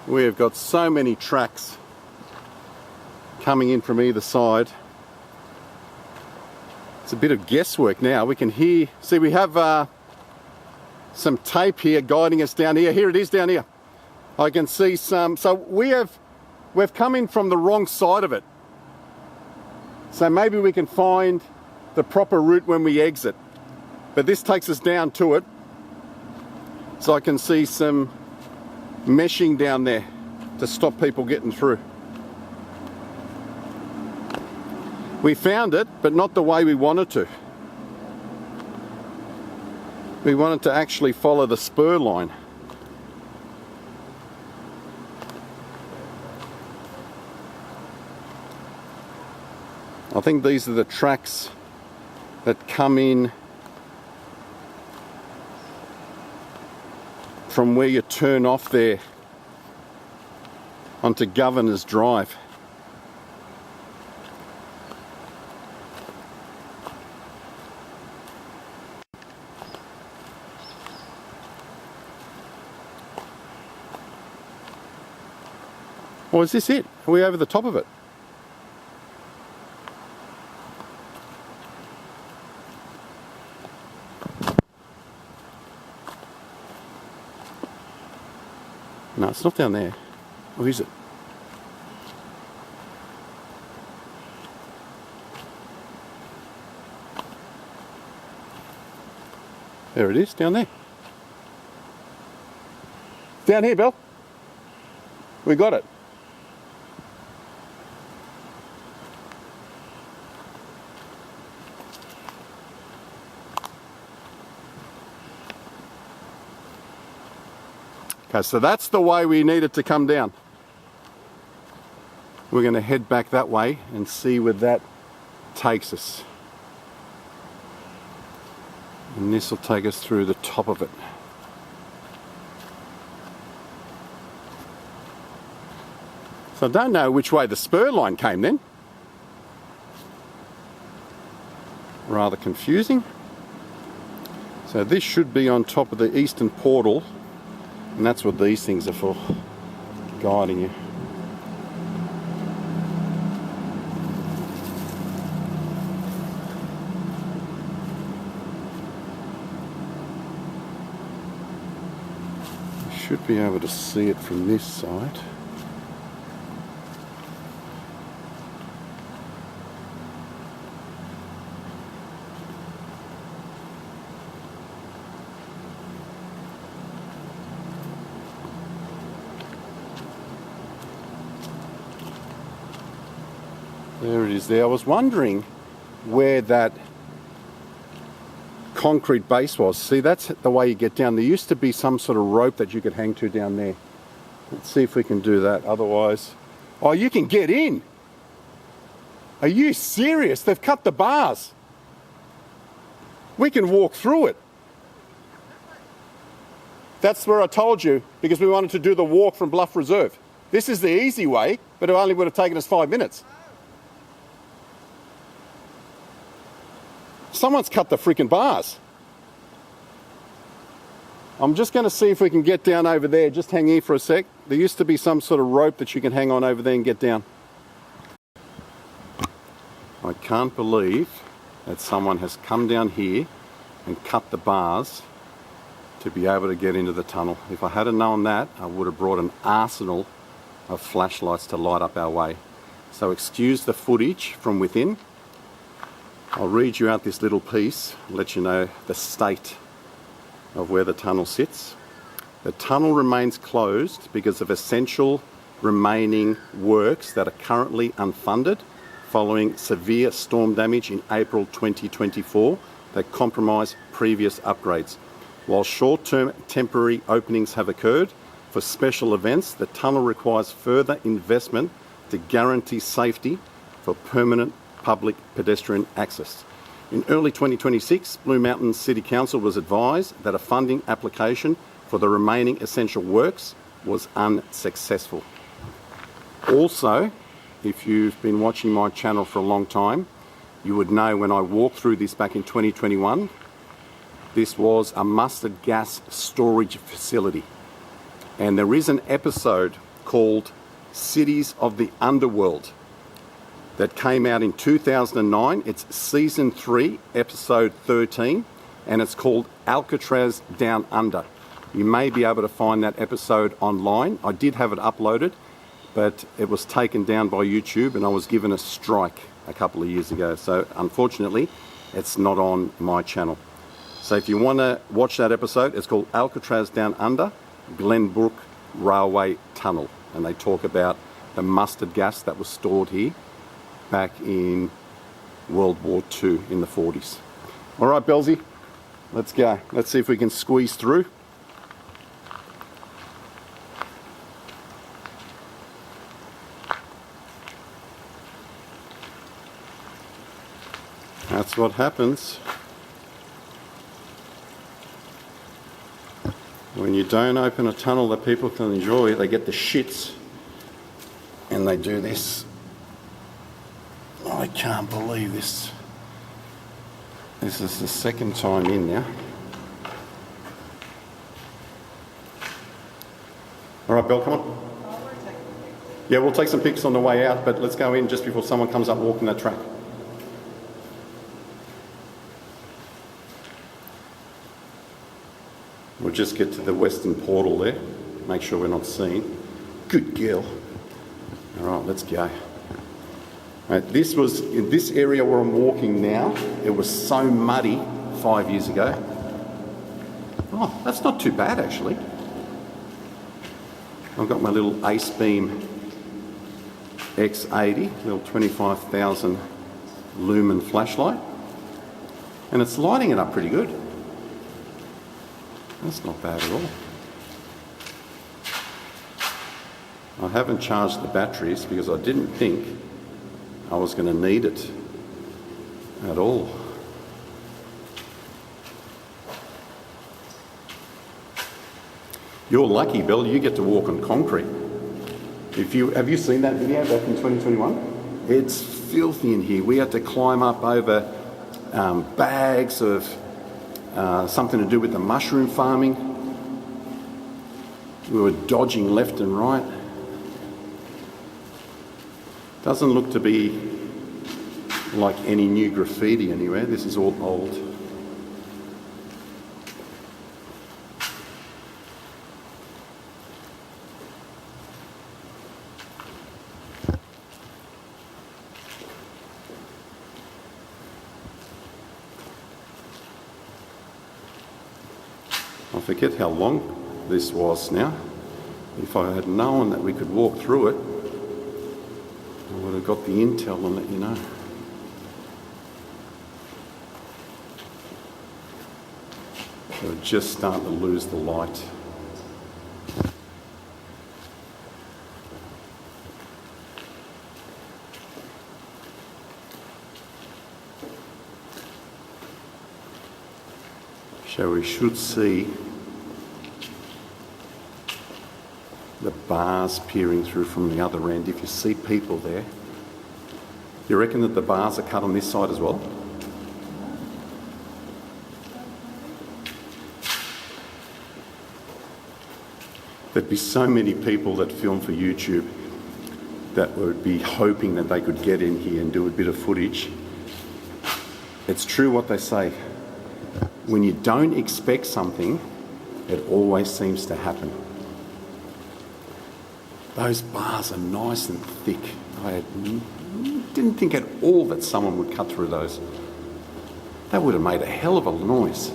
We have got so many tracks coming in from either side. It's a bit of guesswork now. We can hear, see we have some tape here guiding us down here. Here it is down here. I can see some, so we've come in from the wrong side of it. So maybe we can find the proper route when we exit. But this takes us down to it. So I can see some meshing down there to stop people getting through. We found it, but not the way we wanted to. We wanted to actually follow the spur line. I think these are the tracks that come in from where you turn off there onto Governor's Drive. Or is this it? Are we over the top of it? No, it's not down there. Or is it? There it is, down there. Down here, Bill. We got it. Okay, so that's the way we needed to come down. We're going to head back that way and see where that takes us. And this will take us through the top of it. So I don't know which way the spur line came then. Rather confusing. So this should be on top of the eastern portal. And that's what these things are for, guiding you. You should be able to see it from this side. There it is there. I was wondering where that concrete base was. See, that's the way you get down. There used to be some sort of rope that you could hang to down there. Let's see if we can do that. Otherwise... Oh, you can get in! Are you serious? They've cut the bars. We can walk through it. That's where I told you, because we wanted to do the walk from Bluff Reserve. This is the easy way, but it only would have taken us 5 minutes. Someone's cut the freaking bars. I'm just going to see if we can get down over there. Just hang here for a sec. There used to be some sort of rope that you can hang on over there and get down. I can't believe that someone has come down here and cut the bars to be able to get into the tunnel. If I had known that, I would have brought an arsenal of flashlights to light up our way. So excuse the footage from within. I'll read you out this little piece, let you know the state of where the tunnel sits. The tunnel remains closed because of essential remaining works that are currently unfunded following severe storm damage in April 2024 that compromise previous upgrades. While short-term temporary openings have occurred, for special events, the tunnel requires further investment to guarantee safety for permanent public pedestrian access. In early 2026, Blue Mountains City Council was advised that a funding application for the remaining essential works was unsuccessful. Also, if you've been watching my channel for a long time, you would know when I walked through this back in 2021, this was a mustard gas storage facility. And there is an episode called Cities of the Underworld that came out in 2009. It's season 3, episode 13, and it's called Alcatraz Down Under. You may be able to find that episode online. I did have it uploaded, but it was taken down by YouTube and I was given a strike a couple of years ago. So unfortunately, it's not on my channel. So if you want to watch that episode, it's called Alcatraz Down Under, Glenbrook Railway Tunnel. And they talk about the mustard gas that was stored here back in World War II in the 40s. All right, Belzy, let's go. Let's see if we can squeeze through. That's what happens when you don't open a tunnel that people can enjoy. They get the shits and they do this. I can't believe this. This is the second time in now. All right, Belle, come on. Yeah, we'll take some pics on the way out, but let's go in just before someone comes up walking that track. We'll just get to the western portal there. Make sure we're not seen. Good girl. All right, let's go. This was, in this area where I'm walking now, it was so muddy 5 years ago. Oh, that's not too bad actually. I've got my little Ace Beam X80, little 25,000 lumen flashlight, and it's lighting it up pretty good. That's not bad at all. I haven't charged the batteries because I didn't think I was going to need it at all. You're lucky, Bill, you get to walk on concrete. Have you seen that video back in 2021? It's filthy in here. We had to climb up over bags of something to do with the mushroom farming. We were dodging left and right. Doesn't look to be like any new graffiti anywhere. This is all old. I forget how long this was now. If I had known that we could walk through it, I would have got the intel and let you know. We're just starting to lose the light. So we should see the bars peering through from the other end. If you see people there, you reckon that the bars are cut on this side as well? There'd be so many people that film for YouTube that would be hoping that they could get in here and do a bit of footage. It's true what they say. When you don't expect something, it always seems to happen. Those bars are nice and thick. I didn't think at all that someone would cut through those. That would have made a hell of a noise.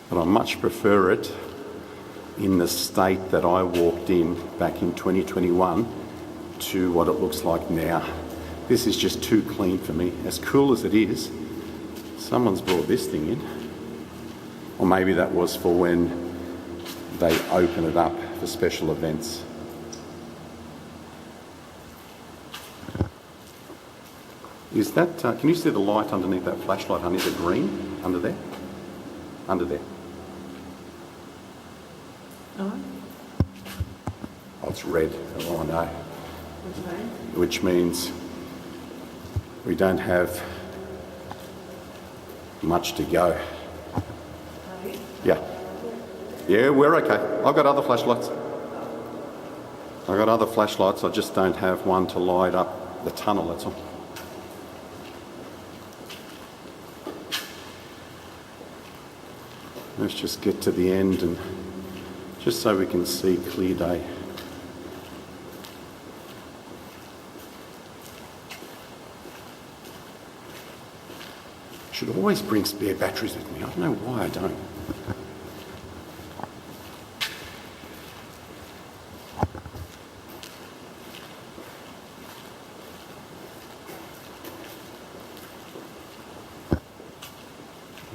But I much prefer it in the state that I walked in back in 2021 to what it looks like now. This is just too clean for me. As cool as it is, someone's brought this thing in. Or maybe that was for when they open it up for special events. Is that, can you see the light underneath that flashlight, honey? Is it green under there? Under there. No? Oh, it's red. Oh, I know. Which means we don't have much to go. Yeah. Yeah, we're okay. I've got other flashlights. I just don't have one to light up the tunnel, that's all. Let's just get to the end and just so we can see clear day. Should always bring spare batteries with me. I don't know why I don't.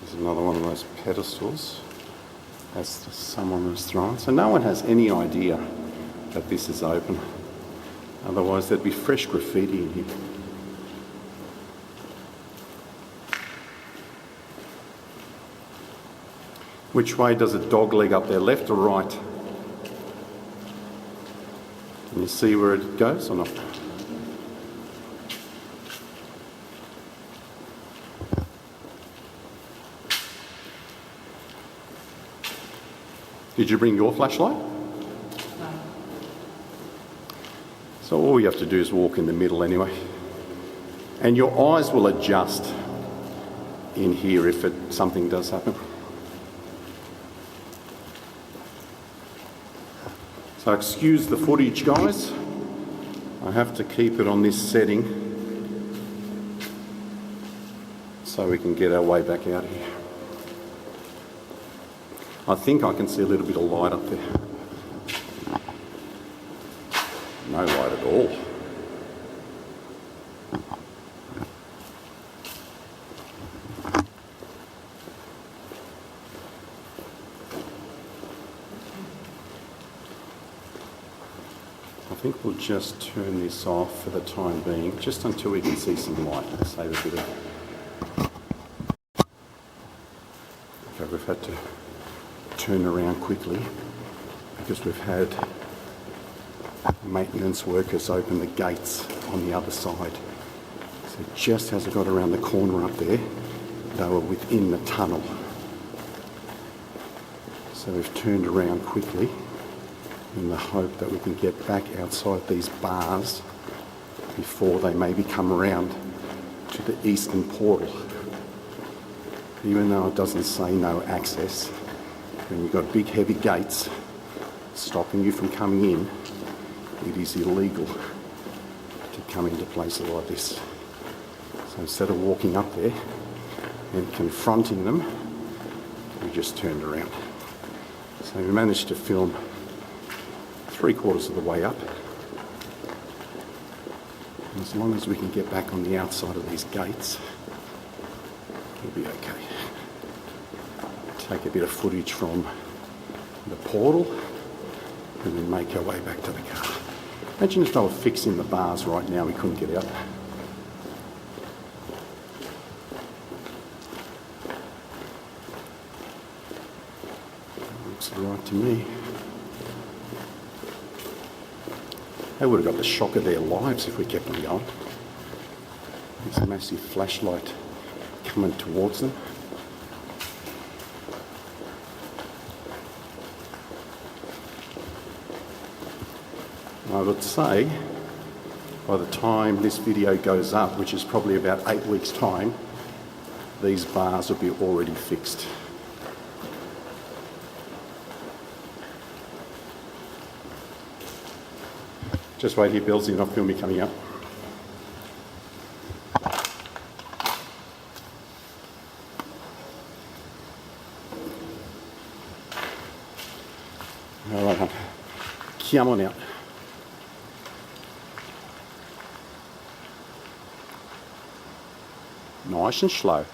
There's another one of those pedestals as someone was thrown. So no one has any idea that this is open. Otherwise there'd be fresh graffiti in here. Which way does a dog leg up there, left or right? Can you see where it goes or not? Did you bring your flashlight? No. So all you have to do is walk in the middle anyway. And your eyes will adjust in here if something does happen. So excuse the footage, guys. I have to keep it on this setting so we can get our way back out of here. I think I can see a little bit of light up there. No light at all. I think we'll just turn this off for the time being, just until we can see some light. Save a bit of... Okay, we've had to turn around quickly because we've had maintenance workers open the gates on the other side. So just as I got around the corner up there, they were within the tunnel. So we've turned around quickly in the hope that we can get back outside these bars before they maybe come around to the eastern portal. Even though it doesn't say no access, when you've got big heavy gates stopping you from coming in, it is illegal to come into places like this. So instead of walking up there and confronting them, we just turned around. So we managed to film 3/4 of the way up. And as long as we can get back on the outside of these gates, we'll be okay. Take a bit of footage from the portal and then make our way back to the car. Imagine if they were fixing the bars right now, we couldn't get out. Looks all right to me. They would have got the shock of their lives if we kept on going. There's a massive flashlight coming towards them. I would say by the time this video goes up, which is probably about 8 weeks' time, these bars will be already fixed. Just wait here, Bills, you're not filming me coming up. All right, hon. Come on out. Nice and slow.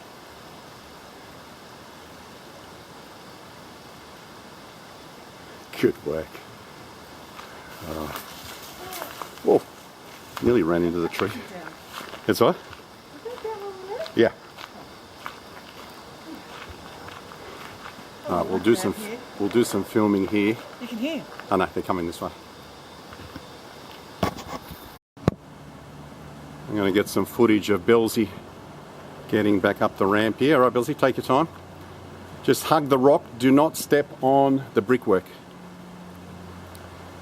Good work. Whoa, nearly ran into the tree. It's what? Yeah. All right, we'll do some filming here. You can hear. Oh no, they're coming this way. I'm going to get some footage of Belsy getting back up the ramp here. All right, Belsy, take your time. Just hug the rock. Do not step on the brickwork.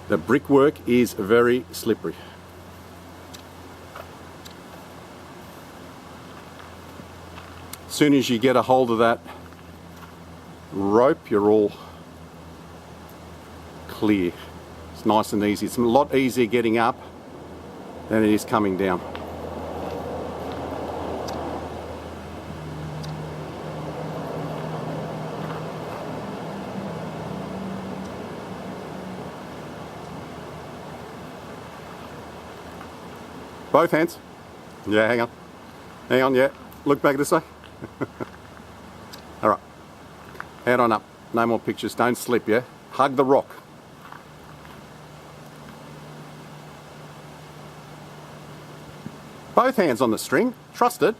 The brickwork is very slippery. As soon as you get a hold of that rope, you're all clear. It's nice and easy. It's a lot easier getting up than it is coming down. Both hands. Yeah, hang on. Hang on, yeah. Look back this way. All right. Head on up. No more pictures. Don't slip, yeah? Hug the rock. Both hands on the string. Trust it.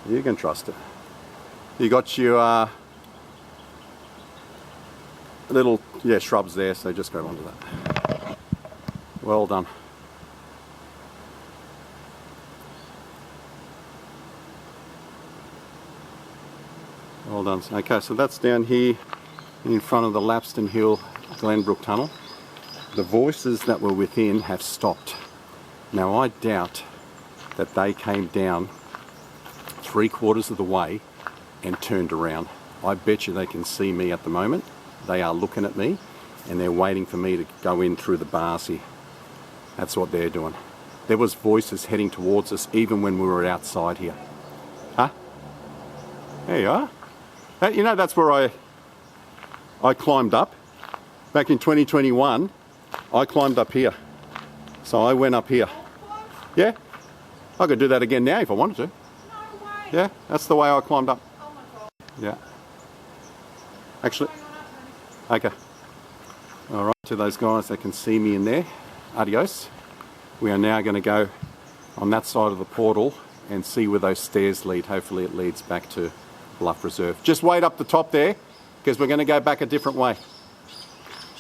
You can trust it. You got your little, shrubs there, so just grab onto that. Well done. Well done. Okay, so that's down here in front of the Lapstone Hill-Glenbrook tunnel. The voices that were within have stopped. Now I doubt that they came down 3/4 of the way and turned around. I bet you they can see me at the moment. They are looking at me and they're waiting for me to go in through the bars here. That's what they're doing. There was voices heading towards us even when we were outside here. Huh? There you are. You know, that's where I climbed up. Back in 2021, I climbed up here. So I went up here. Yeah? I could do that again now if I wanted to. No way. Yeah, that's the way I climbed up. Oh my god. Yeah. Actually, okay. All right, to those guys that can see me in there, adios. We are now going to go on that side of the portal and see where those stairs lead. Hopefully it leads back to Bluff Reserve. Just wait up the top there because we're going to go back a different way.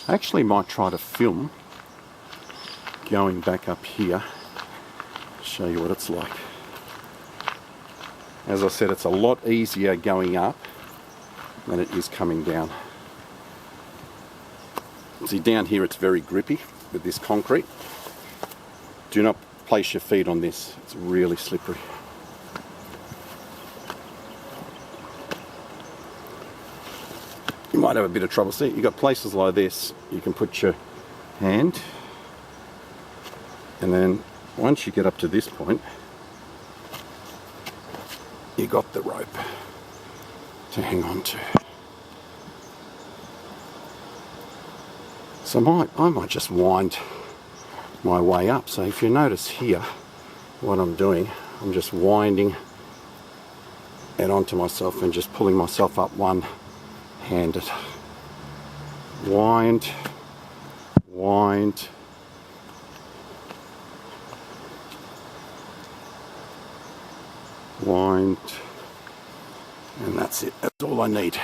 I actually might try to film going back up here, show you what it's like. As I said, it's a lot easier going up than it is coming down. See, down here it's very grippy with this concrete. Do not place your feet on this, it's really slippery. You might have a bit of trouble. See, you've got places like this, you can put your hand, and then once you get up to this point, you got the rope to hang on to. So I might just wind my way up. So if you notice here, what I'm doing, I'm just winding it onto myself and just pulling myself up one-handed. Wind, wind, wind, and that's it. That's all I need.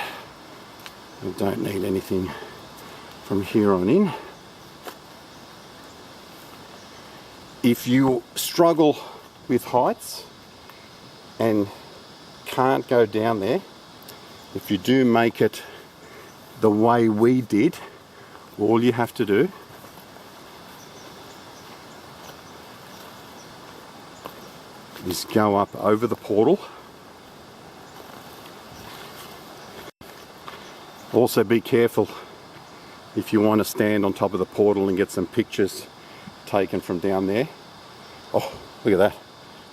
I don't need anything from here on in. If you struggle with heights and can't go down there, if you do make it the way we did, all you have to do is go up over the portal. Also be careful if you want to stand on top of the portal and get some pictures taken from down there. Oh, look at that.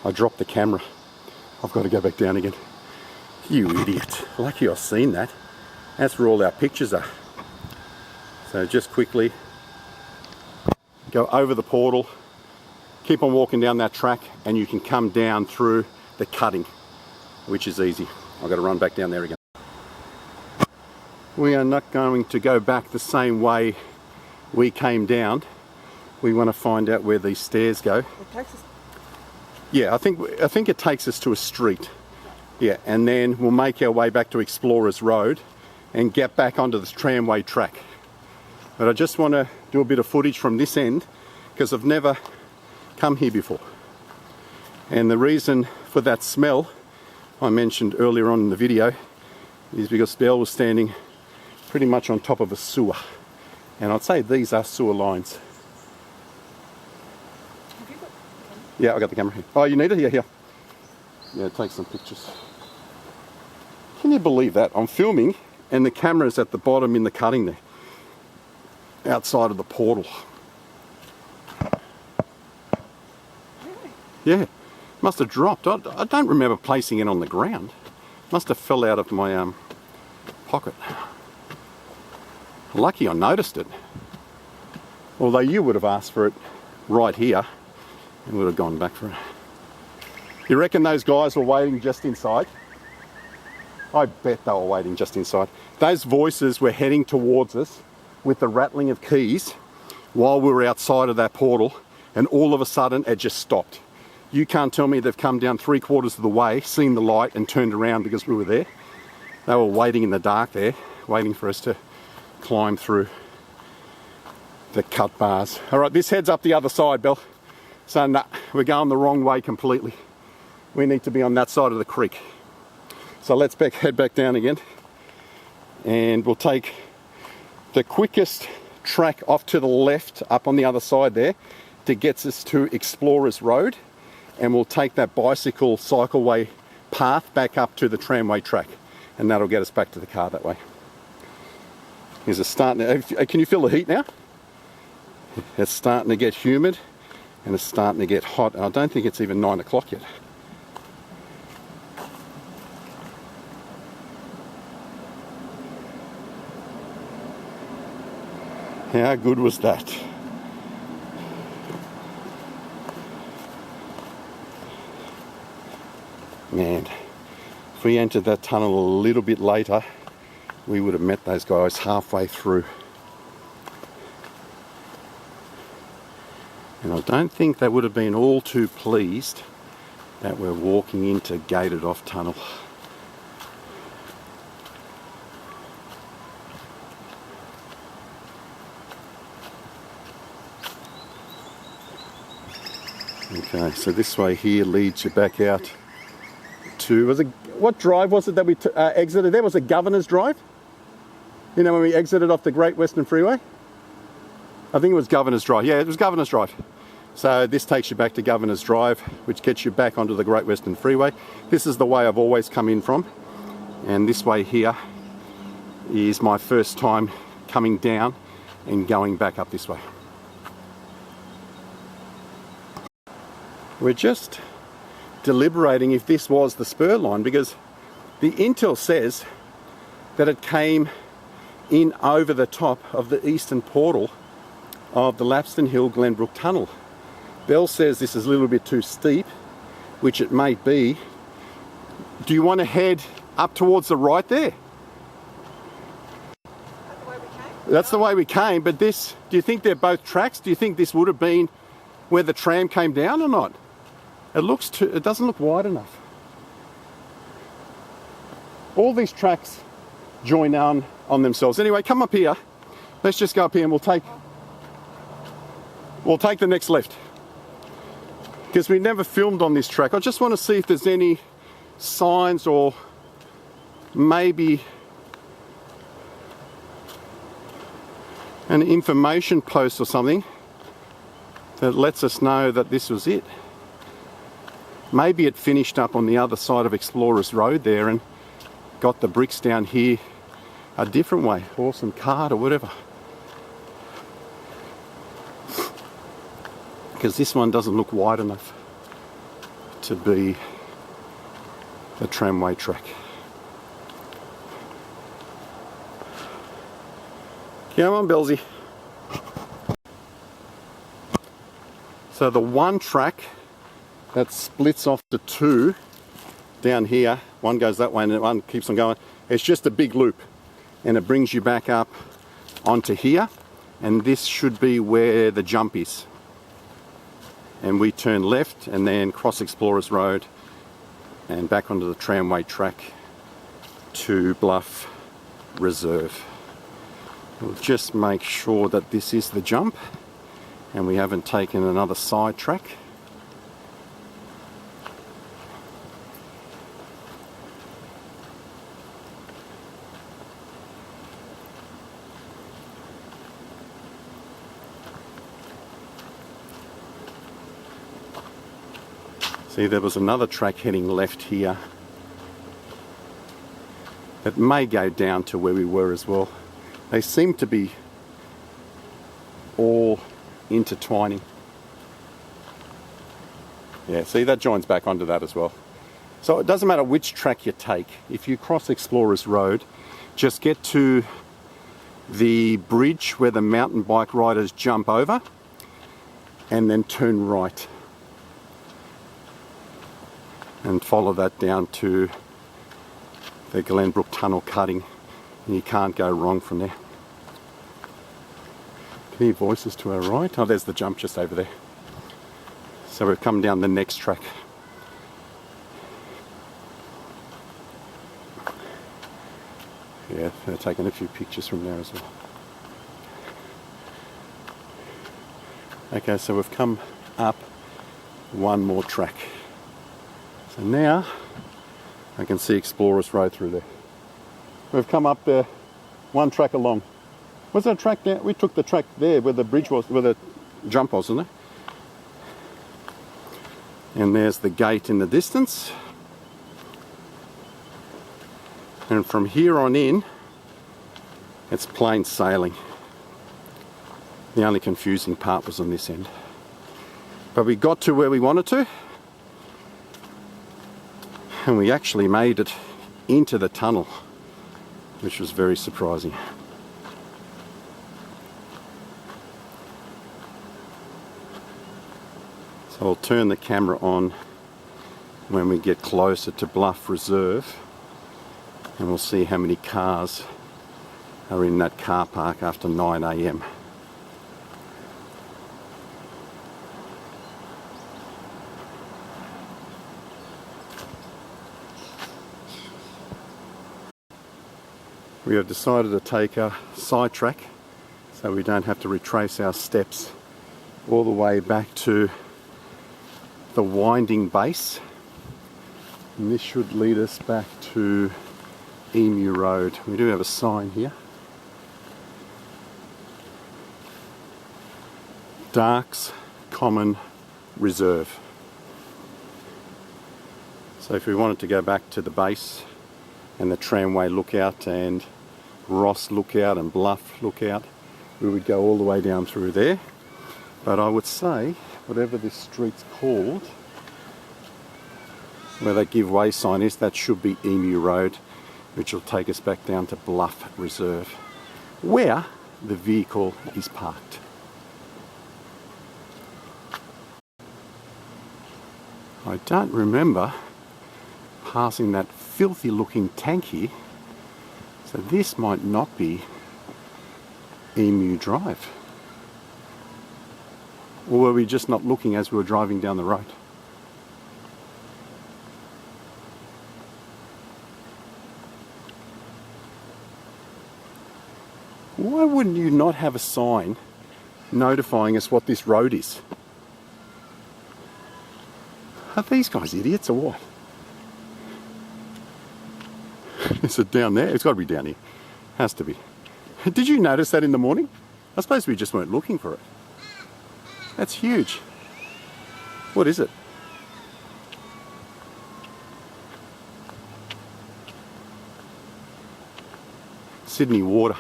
I dropped the camera. I've got to go back down again. You idiot. Lucky I've seen that. That's where all our pictures are. So just quickly go over the portal, keep on walking down that track, and you can come down through the cutting, which is easy. I've got to run back down there again. We are not going to go back the same way we came down. We want to find out where these stairs go. It takes us. Yeah, I think it takes us to a street. Yeah, and then we'll make our way back to Explorers Road and get back onto this tramway track. But I just want to do a bit of footage from this end because I've never come here before. And the reason for that smell I mentioned earlier on in the video is because Belle was standing pretty much on top of a sewer. And I'd say these are sewer lines. Have you got? Yeah, I got the camera here. Oh, you need it? Yeah, here. Yeah, take some pictures. Can you believe that? I'm filming and the camera's at the bottom in the cutting there, outside of the portal. Really? Yeah, must have dropped. I don't remember placing it on the ground. Must have fell out of my pocket. Lucky I noticed it. Although you would have asked for it right here and would have gone back for it. You reckon those guys were waiting just inside? I bet they were waiting just inside. Those voices were heading towards us with the rattling of keys while we were outside of that portal, and all of a sudden it just stopped. You can't tell me they've come down 3/4 of the way, seen the light and turned around because we were there. They were waiting in the dark there, waiting for us to climb through the cut bars. All right, this heads up the other side, Belle. So nah, we're going the wrong way completely. We need to be on that side of the creek. So let's head back down again, and we'll take the quickest track off to the left up on the other side there to get us to Explorers Road, and we'll take that bicycle cycleway path back up to the tramway track, and that'll get us back to the car that way. Is it starting to, can you feel the heat now? It's starting to get humid and it's starting to get hot, and I don't think it's even 9 o'clock yet. How good was that? Man, if we entered that tunnel a little bit later, we would have met those guys halfway through. And I don't think they would have been all too pleased that we're walking into gated off tunnel. Okay, so this way here leads you back out to, what drive was it that we exited there? Was it Governor's Drive? You know, when we exited off the Great Western Freeway? I think it was Governor's Drive. Yeah, it was Governor's Drive. So this takes you back to Governor's Drive, which gets you back onto the Great Western Freeway. This is the way I've always come in from. And this way here is my first time coming down and going back up this way. We're just deliberating if this was the spur line, because the intel says that it came in over the top of the eastern portal of the Lapstone Hill-Glenbrook tunnel. Belle says this is a little bit too steep, which it may be. Do you want to head up towards the right there? That's the way we came? That's the way we came, but this, do you think they're both tracks? Do you think this would have been where the tram came down or not? It doesn't look wide enough. All these tracks join on themselves. Anyway, come up here. Let's just go up here and we'll take the next left. Because we never filmed on this track. I just want to see if there's any signs or maybe an information post or something that lets us know that this was it. Maybe it finished up on the other side of Explorers Road there and got the bricks down here a different way, or some cart or whatever. Because this one doesn't look wide enough to be the tramway track. Come on, Billsy. So the one track that splits off the two down here, one goes that way and one keeps on going, it's just a big loop and it brings you back up onto here, and this should be where the jump is. And we turn left and then cross Explorers Road and back onto the tramway track to Bluff Reserve. We'll just make sure that this is the jump and we haven't taken another side track. See, there was another track heading left here that may go down to where we were as well. They seem to be all intertwining. Yeah, see, that joins back onto that as well. So it doesn't matter which track you take. If you cross Explorers Road, just get to the bridge where the mountain bike riders jump over and then turn right and follow that down to the Glenbrook tunnel cutting, and you can't go wrong from there. Can hear voices to our right. Oh, there's the jump just over there. So we've come down the next track. Yeah, they're taking a few pictures from there as well. Okay, so we've come up one more track. So now I can see Explorers Road through there. We've come up there, one track along. Was there a track there? We took the track there where the bridge was, where the jump was, wasn't it? And there's the gate in the distance. And from here on in, it's plain sailing. The only confusing part was on this end. But we got to where we wanted to. And we actually made it into the tunnel, which was very surprising. So I'll turn the camera on when we get closer to Bluff Reserve, and we'll see how many cars are in that car park after 9 AM. We have decided to take a side track so we don't have to retrace our steps all the way back to the winding base, and this should lead us back to Emu Road. We do have a sign here. Darks Common Reserve. So if we wanted to go back to the base and the Tramway lookout and Ross lookout and Bluff lookout, we would go all the way down through there. But I would say, whatever this street's called, where that give way sign is, that should be Emu Road, which will take us back down to Bluff Reserve, where the vehicle is parked. I don't remember passing that filthy looking tank here, so this might not be Emu Drive. Or were we just not looking as we were driving down the road? Why wouldn't you not have a sign notifying us what this road is? Are these guys idiots or what? Is it down there? It's got to be down here. Has to be. Did you notice that in the morning? I suppose we just weren't looking for it. That's huge. What is it? Sydney Water.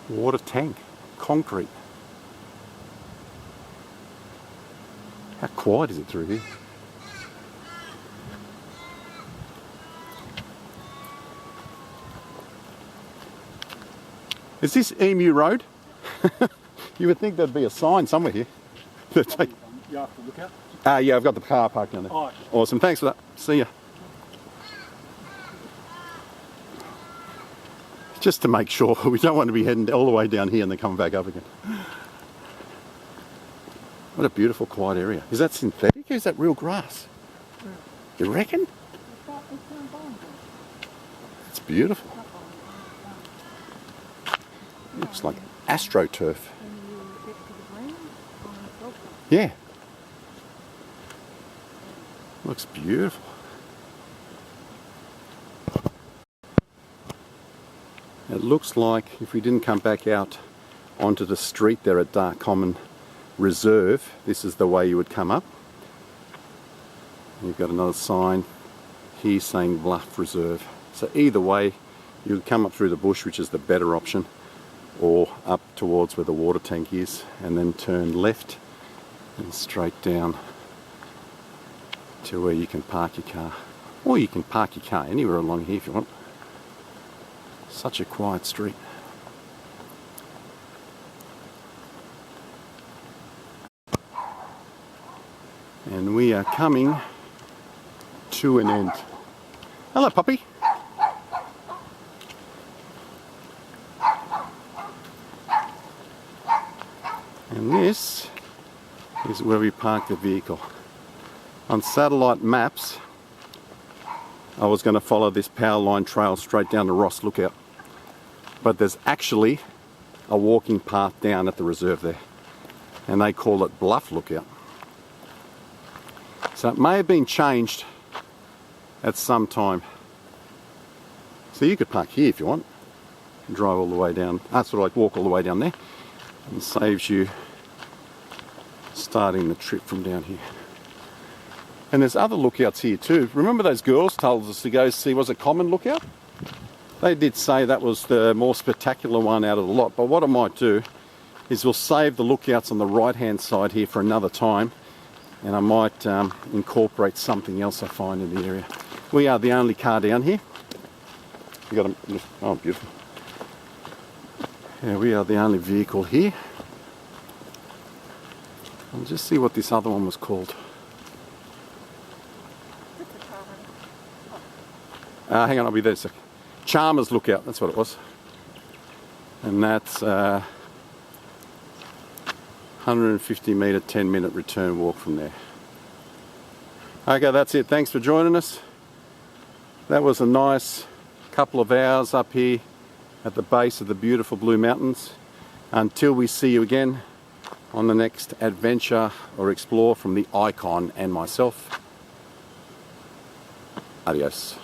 Water tank. Concrete. How quiet is it through here? Is this Emu Road? You would think there'd be a sign somewhere here. You have to look out. Yeah, I've got the car parked down there. Oh. Awesome, thanks for that. See ya. Just to make sure, we don't want to be heading all the way down here and then coming back up again. What a beautiful, quiet area. Is that synthetic or is that real grass? You reckon? It's beautiful. Looks like AstroTurf. Yeah. Looks beautiful. It looks like if we didn't come back out onto the street there at Dark Common Reserve, this is the way you would come up. You've got another sign here saying Bluff Reserve. So either way, you would come up through the bush, which is the better option, or up towards where the water tank is, and then turn left and straight down to where you can park your car. Or you can park your car anywhere along here if you want. Such a quiet street. And we are coming to an end. Hello, puppy. And this is where we park the vehicle. On satellite maps, I was going to follow this power line trail straight down to Ross Lookout. But there's actually a walking path down at the reserve there. And they call it Bluff Lookout. So it may have been changed at some time. So you could park here if you want. And drive all the way down. That's what I walk all the way down there. And saves you starting the trip from down here. And there's other lookouts here too. Remember those girls told us to go see, was it Common Lookout? They did say that was the more spectacular one out of the lot. But what I might do is we'll save the lookouts on the right hand side here for another time. And I might incorporate something else I find in the area. We are the only car down here. You got a, oh, beautiful. Yeah, we are the only vehicle here. I'll just see what this other one was called. Hang on, I'll be there a sec. Chalmers Lookout, that's what it was. And that's 150 metre, 10-minute return walk from there. Okay, that's it. Thanks for joining us. That was a nice couple of hours up here at the base of the beautiful Blue Mountains. Until we see you again on the next adventure or explore from the Icon and myself. Adios.